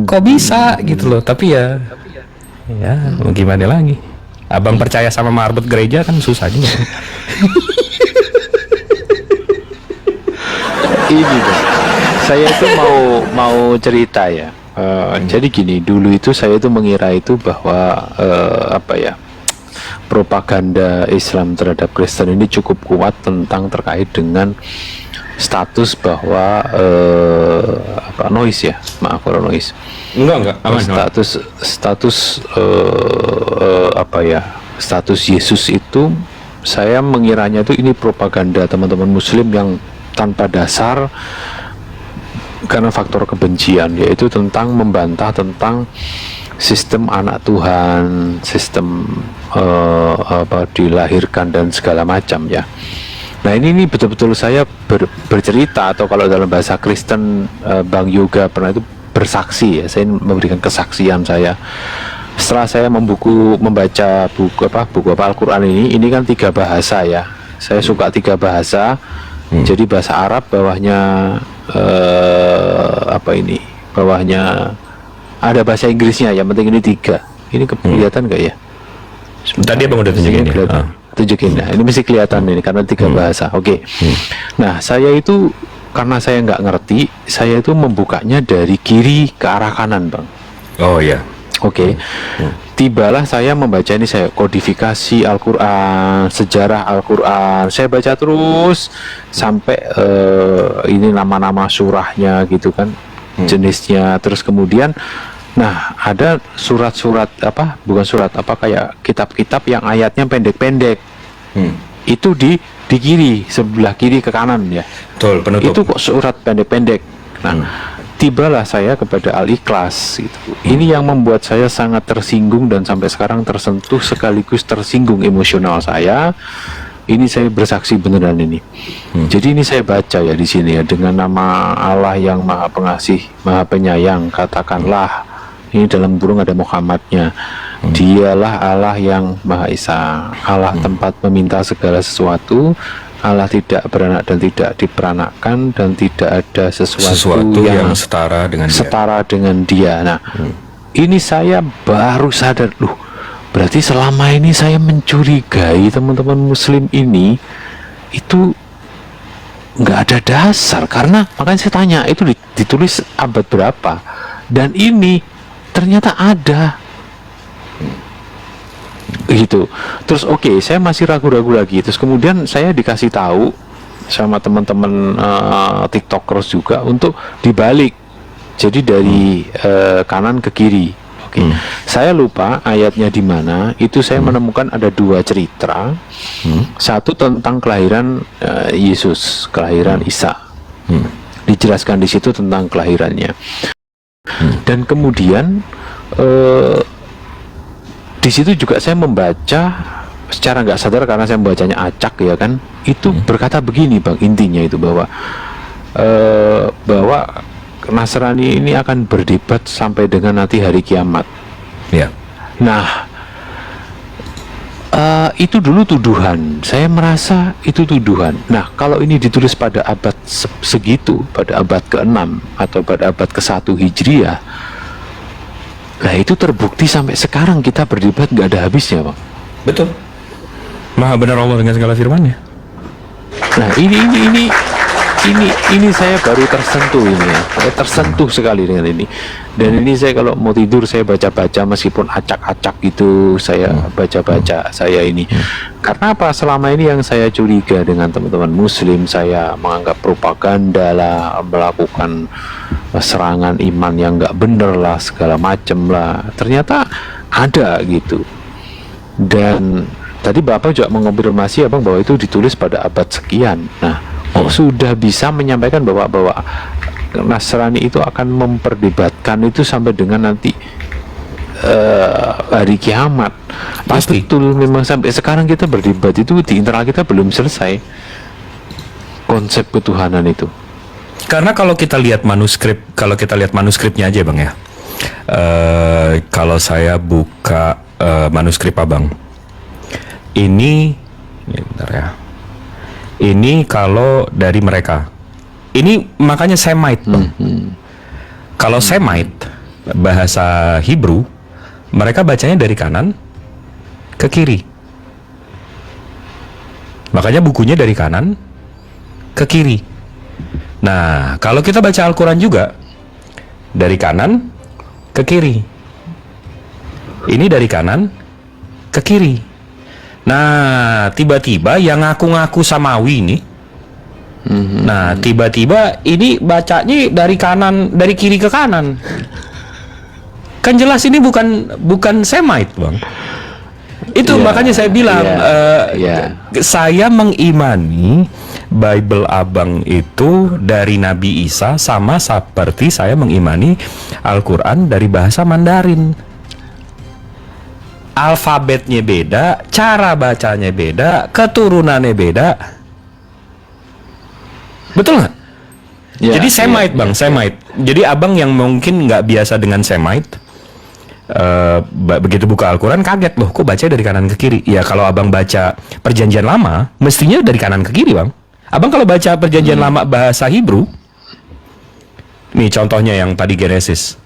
Kok bisa gitu loh. Tapi ya mau gimana lagi. Abang percaya sama marbot gereja kan susah juga. Ini Bang, saya itu mau cerita ya. Jadi gini, dulu itu saya itu mengira itu bahwa propaganda Islam terhadap Kristen ini cukup kuat tentang terkait dengan status bahwa noise ya, maaf kalau noise. Enggak aman. Status Yesus itu saya mengiranya itu ini propaganda teman-teman Muslim yang tanpa dasar karena faktor kebencian, yaitu tentang membantah tentang sistem anak Tuhan, sistem dilahirkan dan segala macam ya. Nah ini betul-betul saya bercerita, atau kalau dalam bahasa Kristen Bang Yoga pernah itu bersaksi ya, saya memberikan kesaksian saya setelah saya membaca buku Al-Quran ini kan 3 bahasa ya. Saya suka 3 bahasa. Jadi bahasa Arab bawahnya bawahnya ada bahasa Inggrisnya, yang penting ini 3. Ini kelihatan nggak ya? Tadi abang udah tunjukin ya. Tunjukin ya. Ini mesti kelihatan ini karena 3 bahasa. Oke. Nah saya itu karena saya nggak ngerti, saya itu membukanya dari kiri ke arah kanan Bang. Oh ya. Oke. Tibalah saya membaca ini, saya kodifikasi Al-Quran, sejarah Al-Quran, saya baca terus sampai ini nama-nama surahnya gitu kan, jenisnya. Terus kemudian nah ada surat-surat kayak kitab-kitab yang ayatnya pendek-pendek. Itu di kiri, sebelah kiri ke kanan ya. Betul, penutup. Itu kok surat pendek-pendek. Nah, tibalah saya kepada Al-Ikhlas gitu. Ini yang membuat saya sangat tersinggung dan sampai sekarang tersentuh sekaligus tersinggung emosional saya. Ini saya bersaksi beneran ini. Jadi ini saya baca ya di sini ya, dengan nama Allah yang Maha Pengasih, Maha Penyayang, katakanlah, ini dalam burung ada Muhammadnya. Dialah Allah yang Maha Esa, Allah tempat meminta segala sesuatu, Allah tidak beranak dan tidak diperanakkan, dan tidak ada sesuatu yang setara dengan dia. Nah, ini saya baru sadar, berarti selama ini saya mencurigai teman-teman Muslim ini itu nggak ada dasar. Karena makanya saya tanya, itu ditulis abad berapa, dan ini ternyata ada gitu. Terus saya masih ragu-ragu lagi. Terus kemudian saya dikasih tahu sama teman-teman TikTokers juga untuk dibalik, jadi dari kanan ke kiri. Saya lupa ayatnya di mana. Itu saya menemukan ada 2 cerita. Satu tentang kelahiran Yesus, kelahiran Isa. Dijelaskan di situ tentang kelahirannya. Dan kemudian di situ juga saya membaca secara nggak sadar, karena saya membacanya acak ya kan, itu berkata begini Bang, intinya itu bahwa Nasrani ini akan berdebat sampai dengan nanti hari kiamat. Ya. Nah Itu dulu tuduhan. Saya merasa itu tuduhan. Nah, kalau ini ditulis pada abad segitu, pada abad ke-6 atau pada abad ke-1 Hijriah, nah itu terbukti sampai sekarang kita berdebat nggak ada habisnya, Bang. Betul. Maha benar Allah dengan segala firman-Nya. Nah, ini saya baru tersentuh ini ya. Saya tersentuh sekali dengan ini. Dan ini saya kalau mau tidur saya baca-baca meskipun acak-acak gitu, saya baca-baca saya ini. Karena apa? Selama ini yang saya curiga dengan teman-teman muslim, saya menganggap propaganda lah, melakukan serangan iman yang nggak bener lah, segala macem lah. Ternyata ada gitu. Dan tadi Bapak juga mengonfirmasi Abang bahwa itu ditulis pada abad sekian. Nah, kok sudah bisa menyampaikan bahwa Nasrani itu akan memperdebatkan itu sampai dengan nanti hari kiamat. Pasti. Betul, memang sampai sekarang kita berdebat itu di internal kita belum selesai konsep ketuhanan itu. Karena kalau kita lihat manuskripnya aja Bang ya. Kalau saya buka manuskrip Abang, ini bentar ya. Ini kalau dari mereka, ini makanya Semite Bang. Kalau Semite bahasa Hebrew, mereka bacanya dari kanan ke kiri. Makanya bukunya dari kanan ke kiri. Nah, kalau kita baca Al-Quran juga dari kanan ke kiri. Ini dari kanan ke kiri. Nah, tiba-tiba yang ngaku-ngaku Samawi ini, nah tiba-tiba ini bacanya dari kiri ke kanan. Kan jelas ini bukan Semite Bang. Itu makanya saya bilang saya mengimani Bible Abang itu dari Nabi Isa sama seperti saya mengimani Al-Quran dari bahasa Mandarin. Alfabetnya beda, cara bacanya beda, keturunannya beda. Betul nggak? Jadi Semite Bang, Semite. Jadi Abang yang mungkin nggak biasa dengan Semite, begitu buka Al-Quran kaget, loh kok baca dari kanan ke kiri. Ya kalau Abang baca Perjanjian Lama mestinya dari kanan ke kiri Bang. Abang kalau baca Perjanjian Lama bahasa Hebrew, nih contohnya yang tadi Genesis,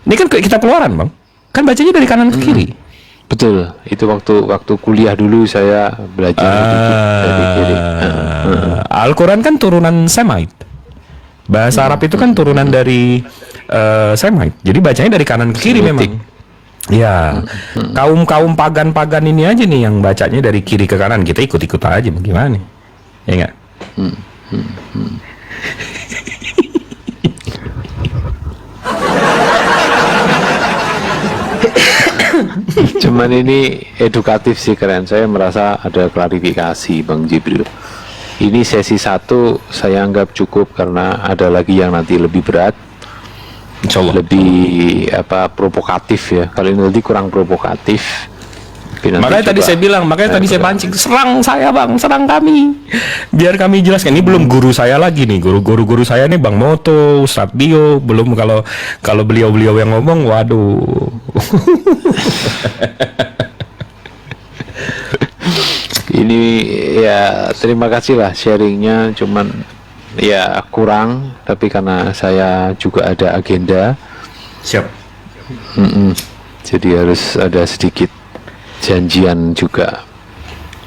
ini kan kita Keluaran Bang, kan bacanya dari kanan ke kiri. Betul, itu waktu kuliah dulu saya belajar dari kiri. Al-Quran kan turunan Semite, bahasa Arab itu kan turunan dari Semite, jadi bacanya dari kanan ke kiri memang. Ya, kaum pagan ini aja nih yang bacanya dari kiri ke kanan, kita ikut-ikut aja, bagaimana? Ya nggak? Cuman ini edukatif sih, keren. Saya merasa ada klarifikasi Bang Jibril. Ini sesi 1 saya anggap cukup karena ada lagi yang nanti lebih berat, Insyaallah. lebih provokatif ya. Kalau ini nanti kurang provokatif. Makanya tadi saya bilang, tadi saya pancing, serang saya Bang, serang kami, biar kami jelaskan. Ini belum guru saya lagi nih, guru saya nih Bang Moto, Ustadz Bio, belum kalau beliau yang ngomong, waduh. Ini ya terima kasih lah sharingnya, cuman ya kurang, tapi karena saya juga ada agenda. Siap. Jadi harus ada sedikit janjian juga.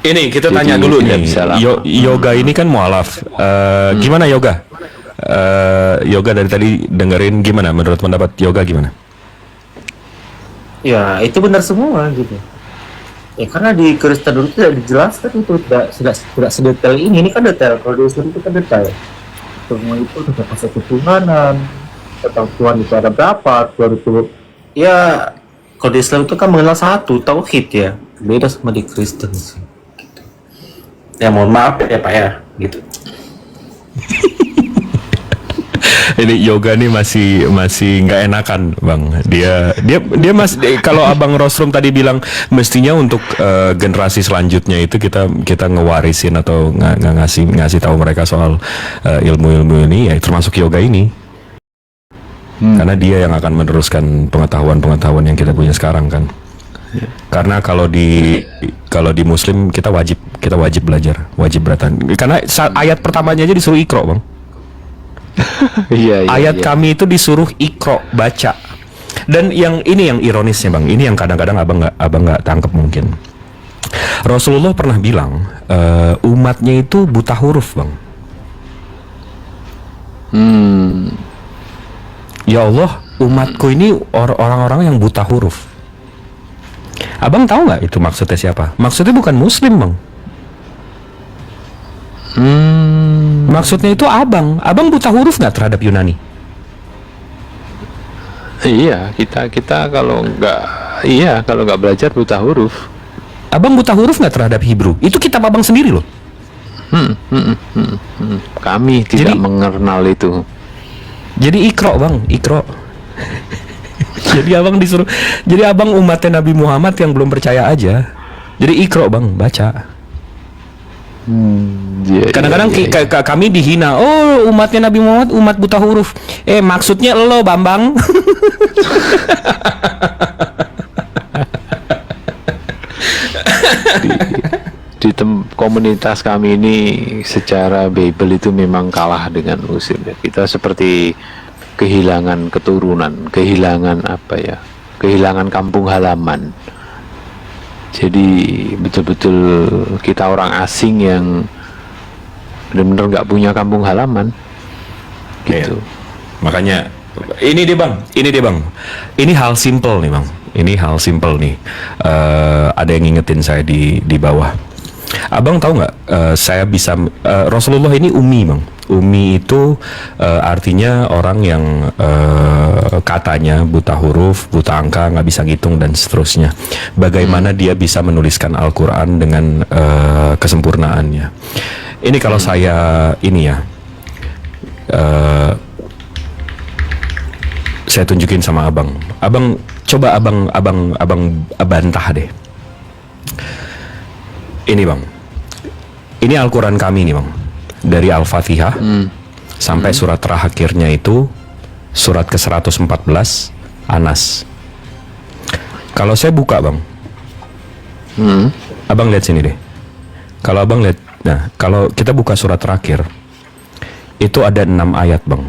Ini kita Jadi tanya dulu tidak nih, bisa lama. Yoga ini kan mualaf. Gimana Yoga? Yoga dari tadi dengerin, gimana menurut pendapat Yoga gimana? Ya itu benar semua gitu. Ya karena di Kristen dulu tidak dijelaskan itu tidak sedetail ini. Ini kan detail. Kalau di Islam itu kan detail. Semua itu tentang pasal ketuhanan, tentang Tuhan itu ada berapa, Tuhan itu. Ya kalau di Islam itu kan mengenal satu tauhid ya. Beda sama di Kristen sih. Gitu. Ya mohon maaf ya Pak ya, gitu. Ini Yoga nih masih nggak enakan Bang. Dia kalau Abang Rostrum tadi bilang mestinya untuk generasi selanjutnya itu kita ngewarisin atau ngasih tahu mereka soal ilmu-ilmu ini, ya termasuk Yoga ini. Karena dia yang akan meneruskan pengetahuan yang kita punya sekarang kan. Karena kalau di Muslim kita wajib belajar, wajib beratan. Karena ayat pertamanya aja disuruh ikro, Bang. Iya, iya, Ayat iya. kami itu disuruh ikro, baca. Dan yang ini yang ironisnya, Bang. Ini yang kadang-kadang abang nggak tangkep mungkin. Rasulullah pernah bilang umatnya itu buta huruf, Bang. Ya Allah, umatku ini orang-orang yang buta huruf. Abang tahu nggak itu maksudnya siapa? Maksudnya bukan Muslim, Bang. Maksudnya itu abang. Abang buta huruf nggak terhadap Yunani? Iya, kita kalau nggak belajar buta huruf. Abang buta huruf nggak terhadap Hebrew? Itu kitab abang sendiri loh. Kami tidak Jadi- mengenal itu. Jadi ikro, Bang, ikro. Jadi abang umatnya Nabi Muhammad yang belum percaya aja. Jadi ikro, Bang, baca. Iya, Kadang-kadang iya, iya. kami dihina. Oh, umatnya Nabi Muhammad umat buta huruf. Maksudnya lo, Bambang. Di komunitas kami ini secara Bible itu memang kalah dengan Muslim ya. Kita seperti kehilangan keturunan, kehilangan kehilangan kampung halaman. Jadi betul-betul kita orang asing yang benar-benar nggak punya kampung halaman gitu. Makanya ini dia, Bang. Ini hal simple nih, Bang. Ini hal simple nih. Ada yang ngingetin saya di bawah. Abang tahu nggak? Saya bisa Rasulullah ini ummi, Bang. Ummi itu artinya orang yang katanya buta huruf, buta angka, nggak bisa ngitung dan seterusnya. Bagaimana dia bisa menuliskan Al-Quran dengan kesempurnaannya? Ini kalau saya ini ya, saya tunjukin sama abang. Abang coba abang bantah deh. Ini, Bang. Ini Al-Quran kami nih, Bang. Dari Al-Fatihah sampai surat terakhirnya itu surat ke-114 Anas. Kalau saya buka, Bang. Abang lihat sini deh. Kalau abang lihat, nah, kalau kita buka surat terakhir itu ada 6 ayat, Bang.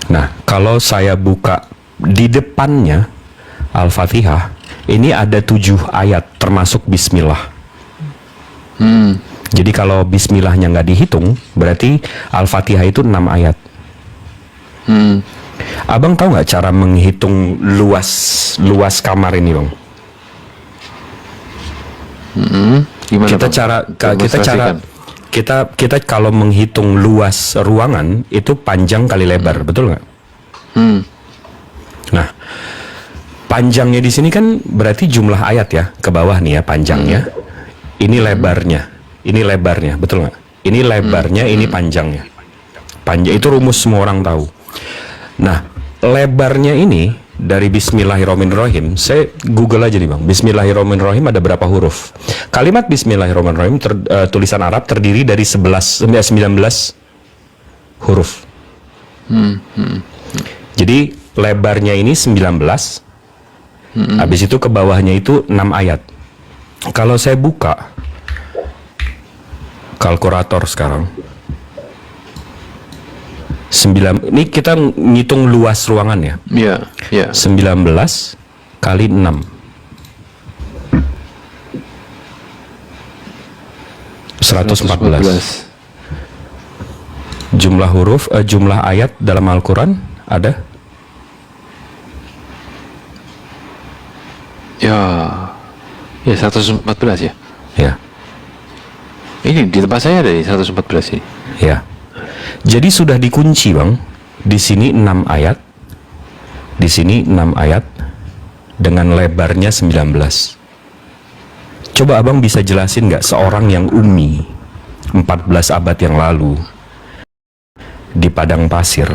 Nah, kalau saya buka di depannya Al-Fatihah, ini ada 7 ayat termasuk Bismillah. Jadi kalau Bismillahnya nggak dihitung, berarti Al-Fatihah itu 6 ayat. Abang tahu nggak cara menghitung luas kamar ini, Bang? Gimana, Kita Bang? Demonstrasikan. kita kalau menghitung luas ruangan itu panjang kali lebar, betul nggak? Nah, panjangnya di sini kan berarti jumlah ayat ya, ke bawah nih ya panjangnya. Ini lebarnya, betul nggak? Ini lebarnya, ini panjangnya. Panjang itu rumus semua orang tahu. Nah, lebarnya ini dari Bismillahirrahmanirrahim, saya Google aja nih, Bang. Bismillahirrahmanirrahim ada berapa huruf? Kalimat Bismillahirrahmanirrahim tulisan Arab terdiri dari 19 huruf. Jadi lebarnya ini 19. Habis itu ke bawahnya itu 6 ayat. Kalau saya buka kalkulator sekarang, ini kita ngitung luas ruangan ya. Iya, iya. 19 kali 6. 114. Jumlah huruf, jumlah ayat dalam Al-Quran ada? Ya 114 ya. Ya, Ini di tempat saya ada 114 ini. ya. Jadi sudah dikunci, Bang. Di sini 6 ayat. Di sini 6 ayat dengan lebarnya 19. Coba Abang bisa jelasin nggak seorang yang ummi 14 abad yang lalu di padang pasir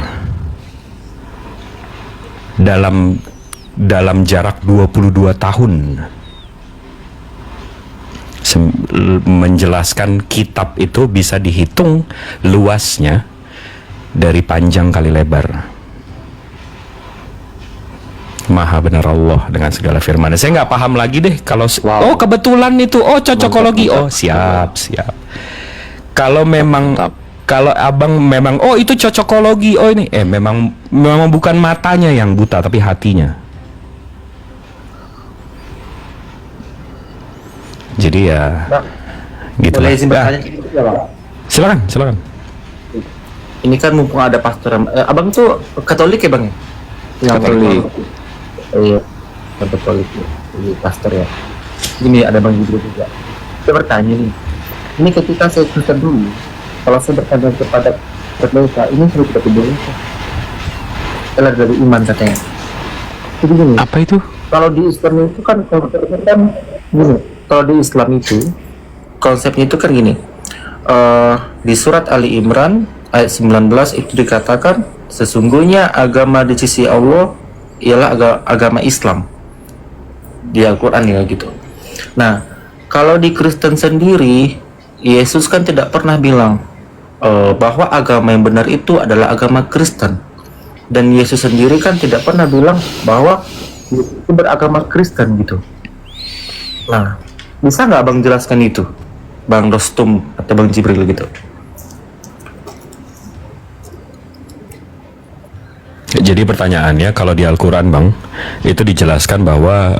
dalam jarak 22 tahun menjelaskan kitab itu bisa dihitung luasnya dari panjang kali lebar. Maha benar Allah dengan segala firman. Saya nggak paham lagi deh kalau Wow. oh kebetulan itu cocokologi. Mantap, Oh siap. Kalau memang Mantap. kalau abang memang itu cocokologi, ini memang bukan matanya yang buta tapi hatinya. Jadi ya Bang, gitu boleh lah. izin bertanya ya, Bang? Silakan. Ini kan mumpung ada pastor, abang tuh Katolik ya bang? Yang Katolik. Iya, Katolik ya. Ini pastor ya. Ini ada bang Jibril juga. Saya bertanya nih, ini ketika saya Kristen dulu, kalau saya bertanya kepada mereka, ini sudah tidak boleh. Setelah dari iman katanya. Jadi gini, Apa itu? kalau di Islam itu kan konsepnya kan gini, kalau di Islam itu konsepnya itu kan gini, di surat Ali Imran ayat 19 itu dikatakan sesungguhnya agama di sisi Allah ialah agama Islam di Al-Quran ya gitu. Nah kalau di Kristen sendiri, Yesus kan tidak pernah bilang bahwa agama yang benar itu adalah agama Kristen, dan Yesus sendiri kan tidak pernah bilang bahwa Yesus itu beragama Kristen gitu. Nah, bisa nggak Bang jelaskan itu, Bang Dostum atau Bang Jibril gitu? Jadi pertanyaannya, kalau di Al-Quran bang, itu dijelaskan bahwa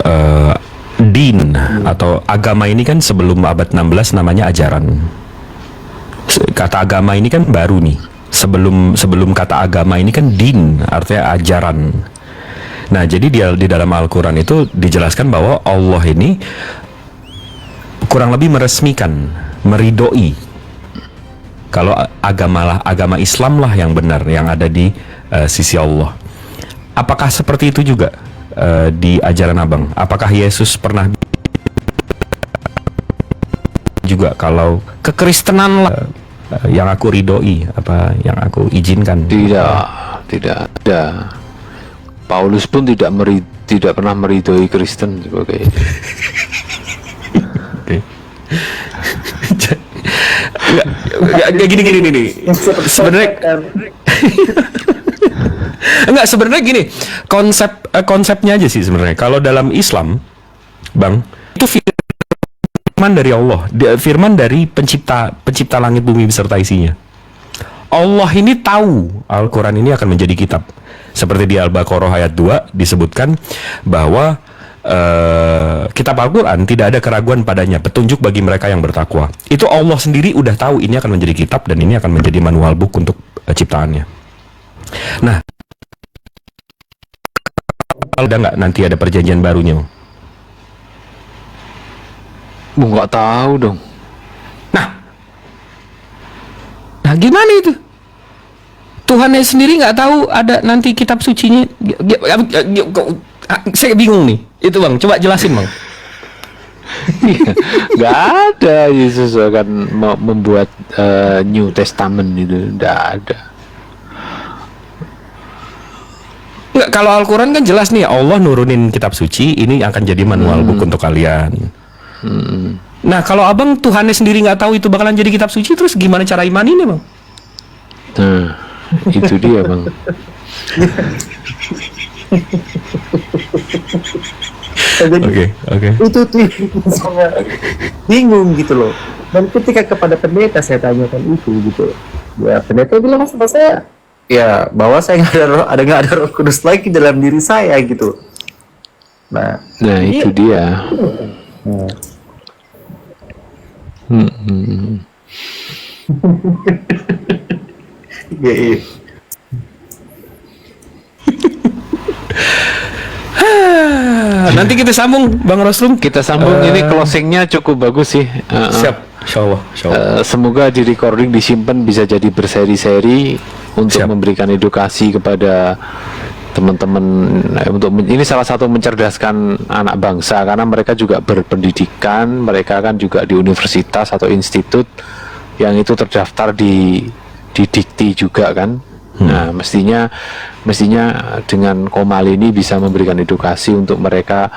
din atau agama ini kan sebelum abad 16 namanya ajaran. Kata agama ini kan baru nih. Sebelum kata agama ini kan din, artinya ajaran. Nah jadi di dalam Al-Quran itu dijelaskan bahwa Allah ini kurang lebih meresmikan, meridoi kalau agama Islam lah yang benar, yang ada di sisi Allah. Apakah seperti itu juga di ajaran abang? Apakah Yesus pernah juga kalau kekristenan lah yang aku ridoi, apa yang aku izinkan? Tidak ada. Paulus pun tidak pernah meridhoi Kristen sebagai. Gini. Sebenarnya enggak, sebenarnya gini, konsepnya aja sih sebenarnya. Kalau dalam Islam, Bang, itu firman dari Allah, firman dari pencipta langit bumi beserta isinya. Allah ini tahu Al-Quran ini akan menjadi kitab. Seperti di Al-Baqarah ayat 2 disebutkan bahwa kitab Al-Quran tidak ada keraguan padanya, petunjuk bagi mereka yang bertakwa. Itu Allah sendiri udah tahu ini akan menjadi kitab dan ini akan menjadi manual book untuk ciptaannya. Nah, ada nggak nanti ada perjanjian barunya? Nggak tahu dong. Nah gimana itu? Tuhannya sendiri nggak tahu ada nanti kitab sucinya. Saya bingung nih. Itu bang, coba jelasin bang. Nggak ada Yesus akan membuat New Testament itu, nggak ada. Nggak, kalau Al-Quran kan jelas nih, Allah nurunin kitab suci, ini akan jadi manual book untuk kalian. Nah kalau abang Tuhannya sendiri nggak tahu itu bakalan jadi kitab suci, terus gimana cara iman ini bang? Nah, itu dia bang. Oke. Itu tuh sangat bingung gitu loh. Dan ketika kepada pendeta saya tanyakan itu gitu, ya pendeta bilang sama saya, ya bahwa saya nggak ada Roh Kudus lagi dalam diri saya gitu. Nah Itu dia. iya. Nanti kita sambung bang Roslum. Kita sambung, ini closingnya cukup bagus sih. Siap, Insya Allah. Semoga di recording disimpan bisa jadi berseri-seri untuk Siap. memberikan edukasi kepada teman-teman. Ini salah satu mencerdaskan anak bangsa, karena mereka juga berpendidikan, mereka kan juga di universitas atau institut yang itu terdaftar di Dikti juga kan. Nah, mestinya dengan Komal ini bisa memberikan edukasi untuk mereka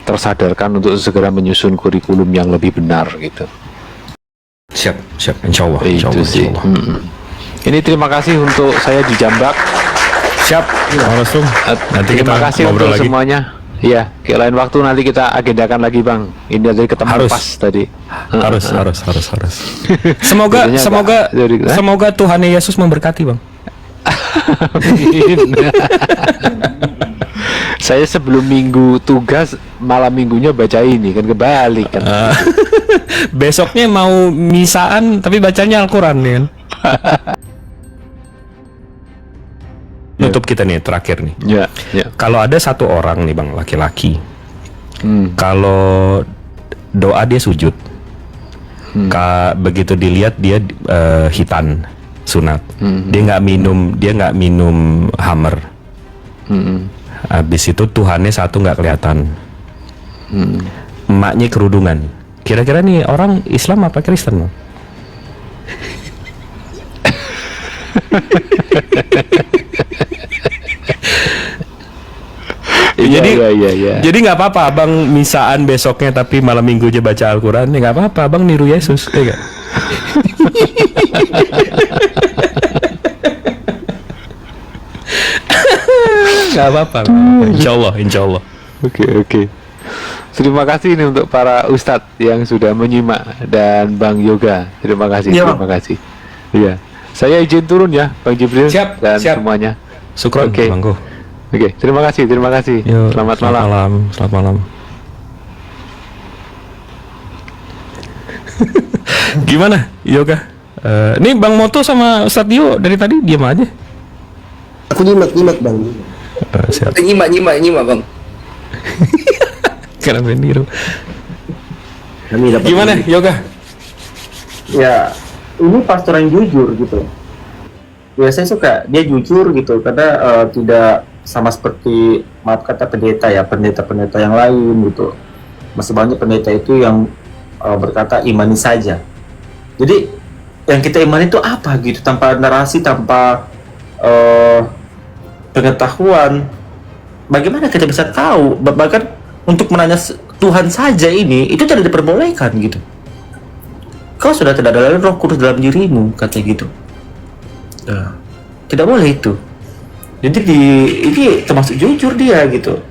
tersadarkan untuk segera menyusun kurikulum yang lebih benar gitu. Siap, Insya Allah. Itu sih. Ini terima kasih untuk saya di Jambak. Siap, Bang Rostum. Nanti kita Terima kasih ngobrol untuk lagi. semuanya. Iya, ke lain waktu nanti kita agendakan lagi, Bang. Ini tadi ketemu Harus. pas tadi. Harus. Semoga Jadinya semoga Tuhan Yesus memberkati, Bang. Amin. Saya sebelum minggu tugas, malam minggunya baca ini kan kebalik kan. Besoknya mau misaan tapi bacanya Al-Qur'an ya kan. Nutup kita nih terakhir nih. Ya. Kalau ada satu orang nih Bang, laki-laki, Hmm. kalau doa dia sujud, begitu dilihat dia hitan sunat, dia nggak minum hammer. Habis itu Tuhannya satu nggak kelihatan, emaknya kerudungan. Kira-kira nih orang Islam apa Kristen? Bang? Iya. Jadi nggak apa-apa abang misaan besoknya tapi malam minggunya baca Al-Quran, ya nggak apa-apa, abang niru Yesus, ya nggak? Nggak apa-apa, insya Allah. Oke. Terima kasih ini untuk para ustadz yang sudah menyimak dan Bang Yoga. Terima kasih. Iya, Terima kasih. Iya. Saya izin turun ya, Bang Jibril Siap, dan siap. semuanya. Syukron, Oke. Bangku. Oke, terima kasih. Yo, Selamat malam. Selamat malam. Gimana, Yoga? Nih Bang Moto sama Ustadz Dio dari tadi diam aja. Aku nyimak Bang. Siap. Nyimak Bang. Kenapa niru? Kami dapat Gimana, Yoga? Ya, ini pastor yang jujur gitu. Ya saya suka dia jujur gitu karena tidak sama seperti maaf kata pendeta yang lain gitu. Masih banyak pendeta itu yang berkata imani saja. Jadi yang kita imani itu apa gitu, tanpa narasi, tanpa pengetahuan. Bagaimana kita bisa tahu? Bahkan untuk menanya Tuhan saja ini itu tidak diperbolehkan gitu. Kau sudah tidak ada lagi Roh Kudus dalam dirimu, katanya gitu. Tidak boleh itu. Jadi ini termasuk jujur dia gitu.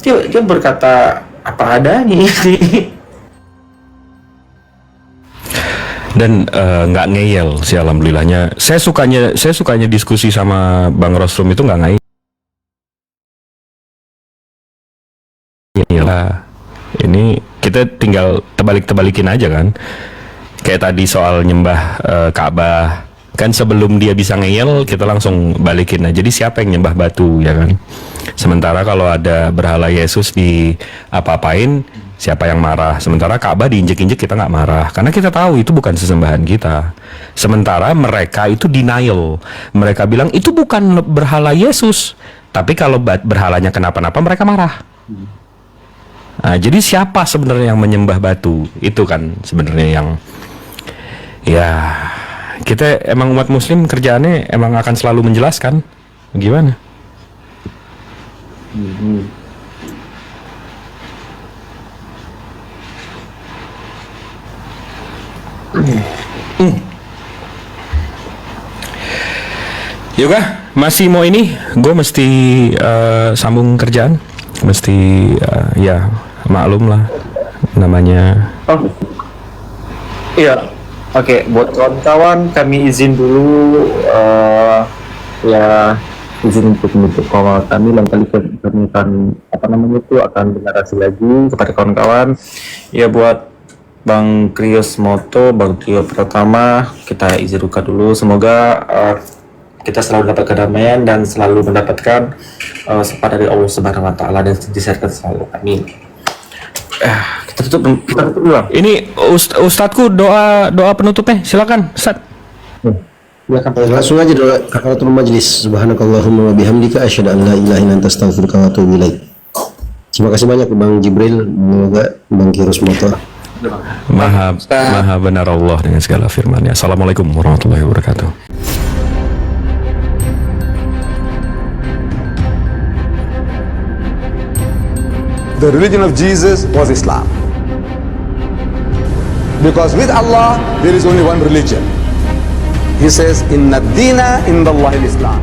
Dia berkata apa adanya ini. Dan nggak ngeyel sih alhamdulillahnya. Saya sukanya diskusi sama Bang Rostum itu nggak ngeyel. Ini kita tinggal tebalikin aja kan. Kayak tadi soal nyembah Ka'bah. Kan sebelum dia bisa ngeyel kita langsung balikin aja. Jadi siapa yang nyembah batu ya kan. Sementara kalau ada berhala Yesus di apa-apain, siapa yang marah. Sementara Ka'bah diinjek-injek kita nggak marah. Karena kita tahu itu bukan sesembahan kita. Sementara mereka itu denial. Mereka bilang itu bukan berhala Yesus. Tapi kalau berhalanya kenapa-napa mereka marah. Nah, jadi siapa sebenarnya yang menyembah batu? Itu kan sebenarnya yang ya kita emang umat muslim kerjaannya emang akan selalu menjelaskan. Gimana? Yoga, masih mau ini? Gue mesti sambung kerjaan. Mesti ya maklum lah namanya. Oh. Iya. Oke, buat kawan-kawan kami izin dulu ya izin untuk menutup call kami. Lain kali kami akan akan deklarasi lagi kepada kawan-kawan. Ya buat Bang Krios Moto, Bang Trio Pratama, kita izin buka dulu. Semoga kita selalu dapat kedamaian dan selalu mendapatkan sifat dari Allah Subhanahu Wa Taala dan disertai selalu. Amin. Kita tutup dulu. Bang. Ini Ustadku doa penutupnya, silakan Ustad. Langsung aja doa kafaratul majlis. Subhanakallahumma wa bihamdika asyhadu an la ilaha illa anta astaghfiruka wa atubu ilaik. Terima kasih banyak Bang Jibril, semoga Bang Kirus Moto. Maha benar Allah dengan segala firman-Nya. Assalamualaikum warahmatullahi wabarakatuh. The religion of Jesus was Islam. Because with Allah, there is only one religion. He says, Inna dina indallahi al-Islam.